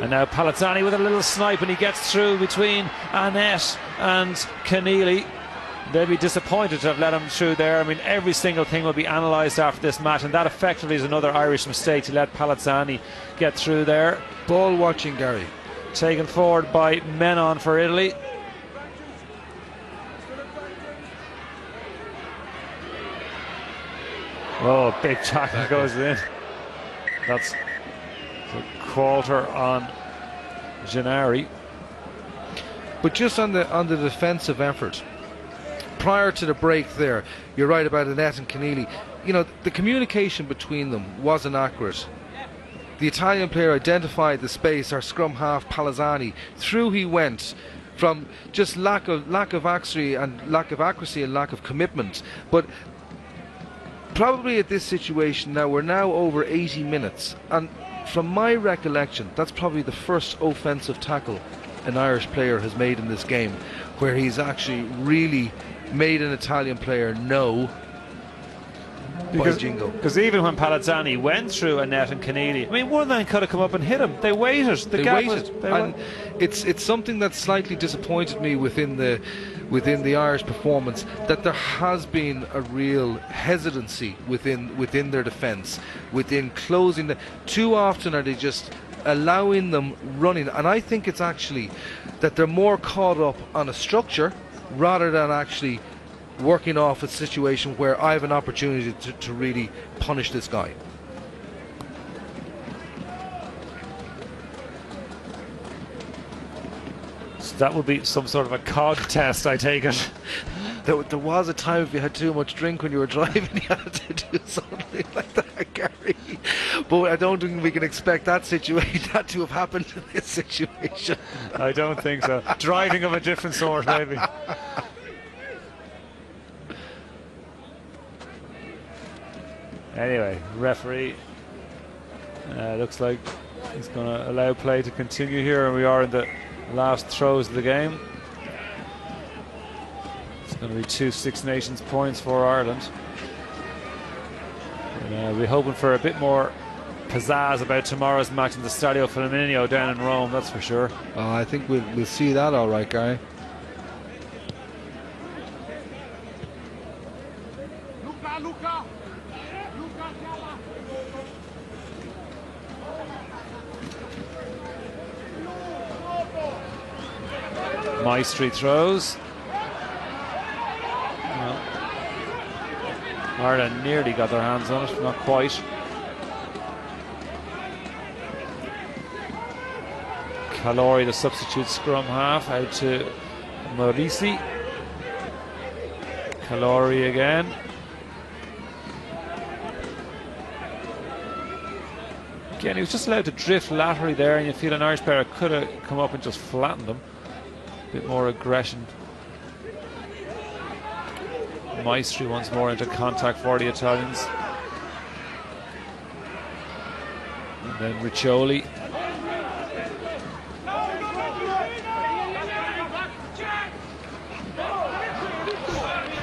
And now Palazzani with a little snipe, and he gets through between Annette and Keneally. They'll be disappointed to have let him through there. I mean, every single thing will be analysed after this match, and that effectively is another Irish mistake to let Palazzani get through there. Ball watching, Gary. Taken forward by Menon for Italy. Oh, big tackle goes in. That's a quarter on Gennari. But just on the defensive effort, prior to the break there, you're right about Annette and Keneally. You know, the communication between them wasn't accurate. The Italian player identified the space, our scrum half Palazzani. Through he went, from just lack of accuracy and lack of commitment. But probably at this situation now, we're now over 80 minutes, and from my recollection, that's probably the first offensive tackle an Irish player has made in this game, where he's actually really made an Italian player know. Because even when Palazzani went through Annette and Keneally, I mean, one man could have come up and hit him. They waited. And it's something that slightly disappointed me within the Irish performance, that there has been a real hesitancy within their defence, within closing too often are they just allowing them running, and I think it's actually that they're more caught up on a structure rather than actually working off a situation where I have an opportunity to really punish this guy. So that would be some sort of a cog test, I take it. There was a time if you had too much drink when you were driving, you had to do something like that, Gary. But I don't think we can expect that to have happened in this situation. I don't think so. Driving of a different sort, maybe. Anyway, referee looks like he's going to allow play to continue here, and we are in the last throws of the game. It's going to be 2 Six Nations points for Ireland. And, we're hoping for a bit more pizzazz about tomorrow's match in the Stadio Flaminio down in Rome, that's for sure. I think we'll see that all right, Gary. Maestri throws. Well, Ireland nearly got their hands on it, not quite. Calori, the substitute scrum half, out to Morisi. Calori again. Again, he was just allowed to drift laterally there, and you feel an Irish player could have come up and just flattened him. A bit more aggression. Maestri once more into contact for the Italians. And then Riccioli.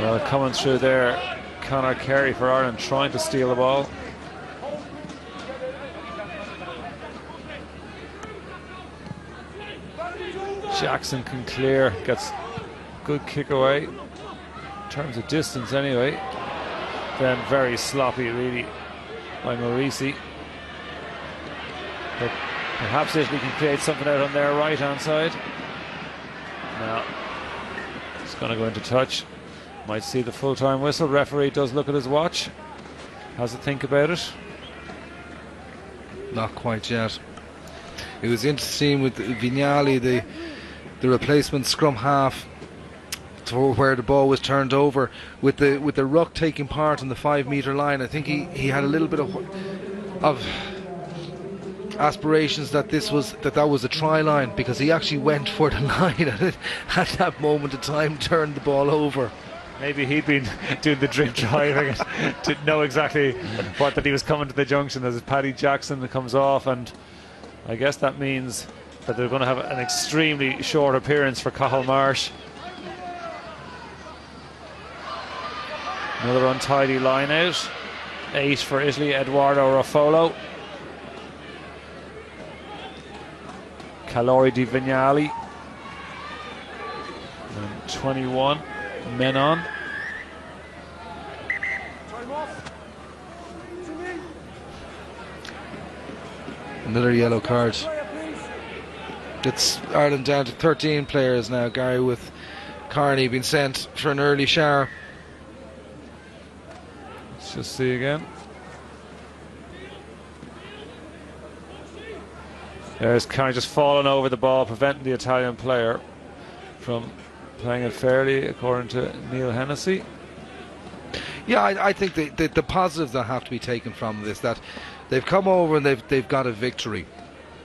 Well, coming through there, Conor Carey for Ireland trying to steal the ball. Jackson can clear, gets good kick away. In terms of distance anyway. Then very sloppy really by Morisi. But perhaps Italy can create something out on their right hand side. No. It's going to go into touch. Might see the full-time whistle. Referee does look at his watch. Has a think about it. Not quite yet. It was interesting with Vignali, the replacement scrum half, to where the ball was turned over with the ruck taking part in the 5 metre line. I think he had a little bit of aspirations that that was a try line, because he actually went for the line and at that moment of time turned the ball over. Maybe he'd been doing the drink driving and didn't know exactly that he was coming to the junction as Paddy Jackson comes off, and I guess that means that they're going to have an extremely short appearance for Cathal Marsh. Another untidy line out. 8 for Italy, Eduardo Raffolo. Calori Di Vignali. And 21 men on. Another yellow card. It's Ireland down to 13 players now, Gary, with Carney being sent for an early shower. Let's just see again. There's Carney just falling over the ball, preventing the Italian player from playing it fairly, according to Neil Hennessy. Yeah, I think the positives that have to be taken from this, that they've come over and they've got a victory,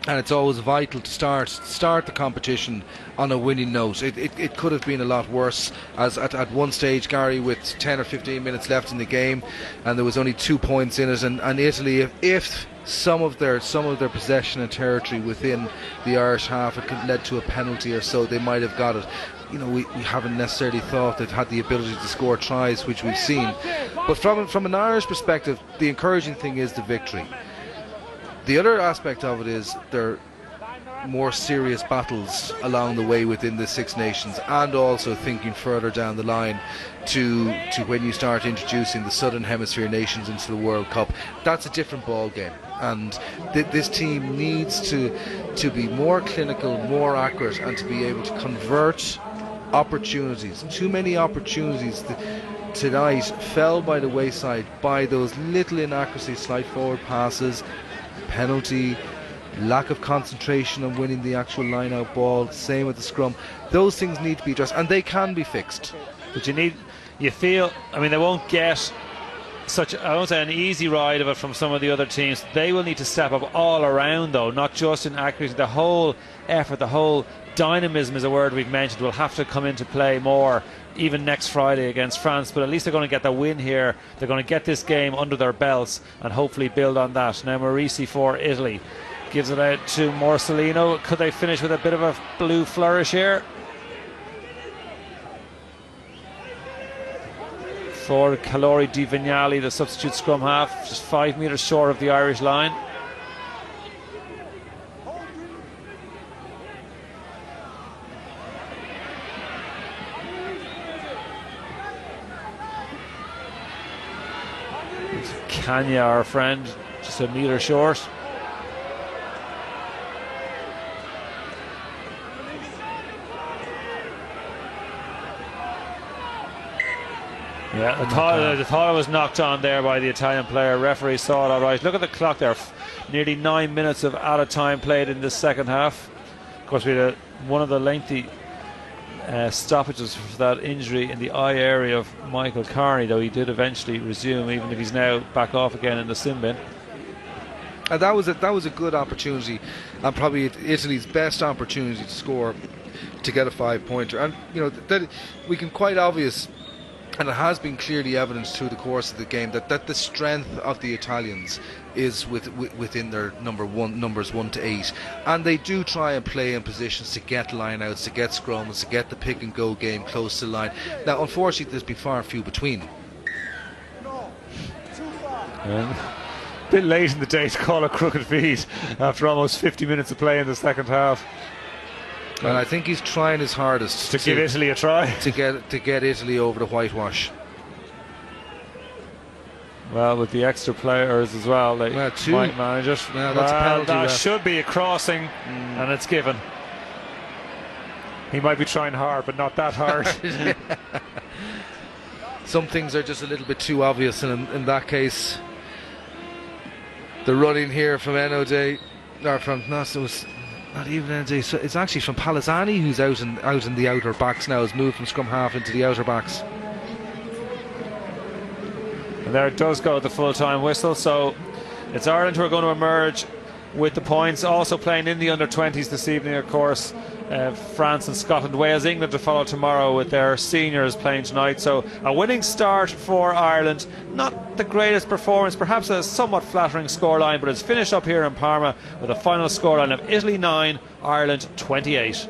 and it's always vital to start the competition on a winning note. It could have been a lot worse, as at one stage, Gary, with 10 or 15 minutes left in the game, and there was only 2 points in it, and Italy, if some of their possession and territory within the Irish half had led to a penalty or so, they might have got it. You know, we haven't necessarily thought they've had the ability to score tries, which we've seen. But from an Irish perspective, the encouraging thing is the victory. The other aspect of it is there are more serious battles along the way within the Six Nations, and also thinking further down the line to when you start introducing the Southern Hemisphere nations into the World Cup. That's a different ball game, and this team needs to be more clinical, more accurate, and to be able to convert opportunities. Too many opportunities tonight fell by the wayside by those little inaccuracies, slight forward passes, penalty, lack of concentration on winning the actual line-out ball. Same with the scrum. Those things need to be addressed, and they can be fixed. But you feel, I mean, they won't get such, I won't say an easy ride of it from some of the other teams. They will need to step up all around, though, not just in accuracy. The whole effort, the whole dynamism is a word we've mentioned, will have to come into play more even next Friday against France. But at least they're going to get the win here. They're going to get this game under their belts and hopefully build on that. Now Morisi for Italy gives it out to Morcellino. Could they finish with a bit of a blue flourish here? For Calori Di Vignali, the substitute scrum half, just 5 metres short of the Irish line. Kanya, our friend, just a metre short. Yeah, the thought was knocked on there by the Italian player. Referee saw it all right. Look at the clock there. Nearly 9 minutes of added time played in the second half. Of course, we had one of the lengthy stoppages for that injury in the eye area of Michael Carney, though he did eventually resume, even if he's now back off again in the sin bin. And that was a good opportunity, and probably Italy's best opportunity to score, to get a 5-pointer. And you know that we can quite obvious, and it has been clearly evidenced through the course of the game, that the strength of the Italians is within their numbers 1 to 8, and they do try and play in positions to get line-outs, to get scrums, to get the pick-and-go game close to the line. Now, unfortunately, there's been far few between. A bit late in the day to call a crooked feed after almost 50 minutes of play in the second half. And I think he's trying his hardest to give Italy a try, to get Italy over the whitewash. Well, with the extra players as well, they might manage it. Well, that's a penalty. That should be a crossing, and it's given. He might be trying hard, but not that hard. Some things are just a little bit too obvious, and in that case, the running here from Enode, or from not even Enode, so it's actually from Palazzani, who's out in the outer backs now, has moved from scrum half into the outer backs. And there it does go the full-time whistle, so it's Ireland who are going to emerge with the points. Also playing in the under-20s this evening, of course, France and Scotland. Wales, England to follow tomorrow with their seniors playing tonight. So a winning start for Ireland. Not the greatest performance, perhaps a somewhat flattering scoreline, but it's finished up here in Parma with a final scoreline of Italy 9, Ireland 28.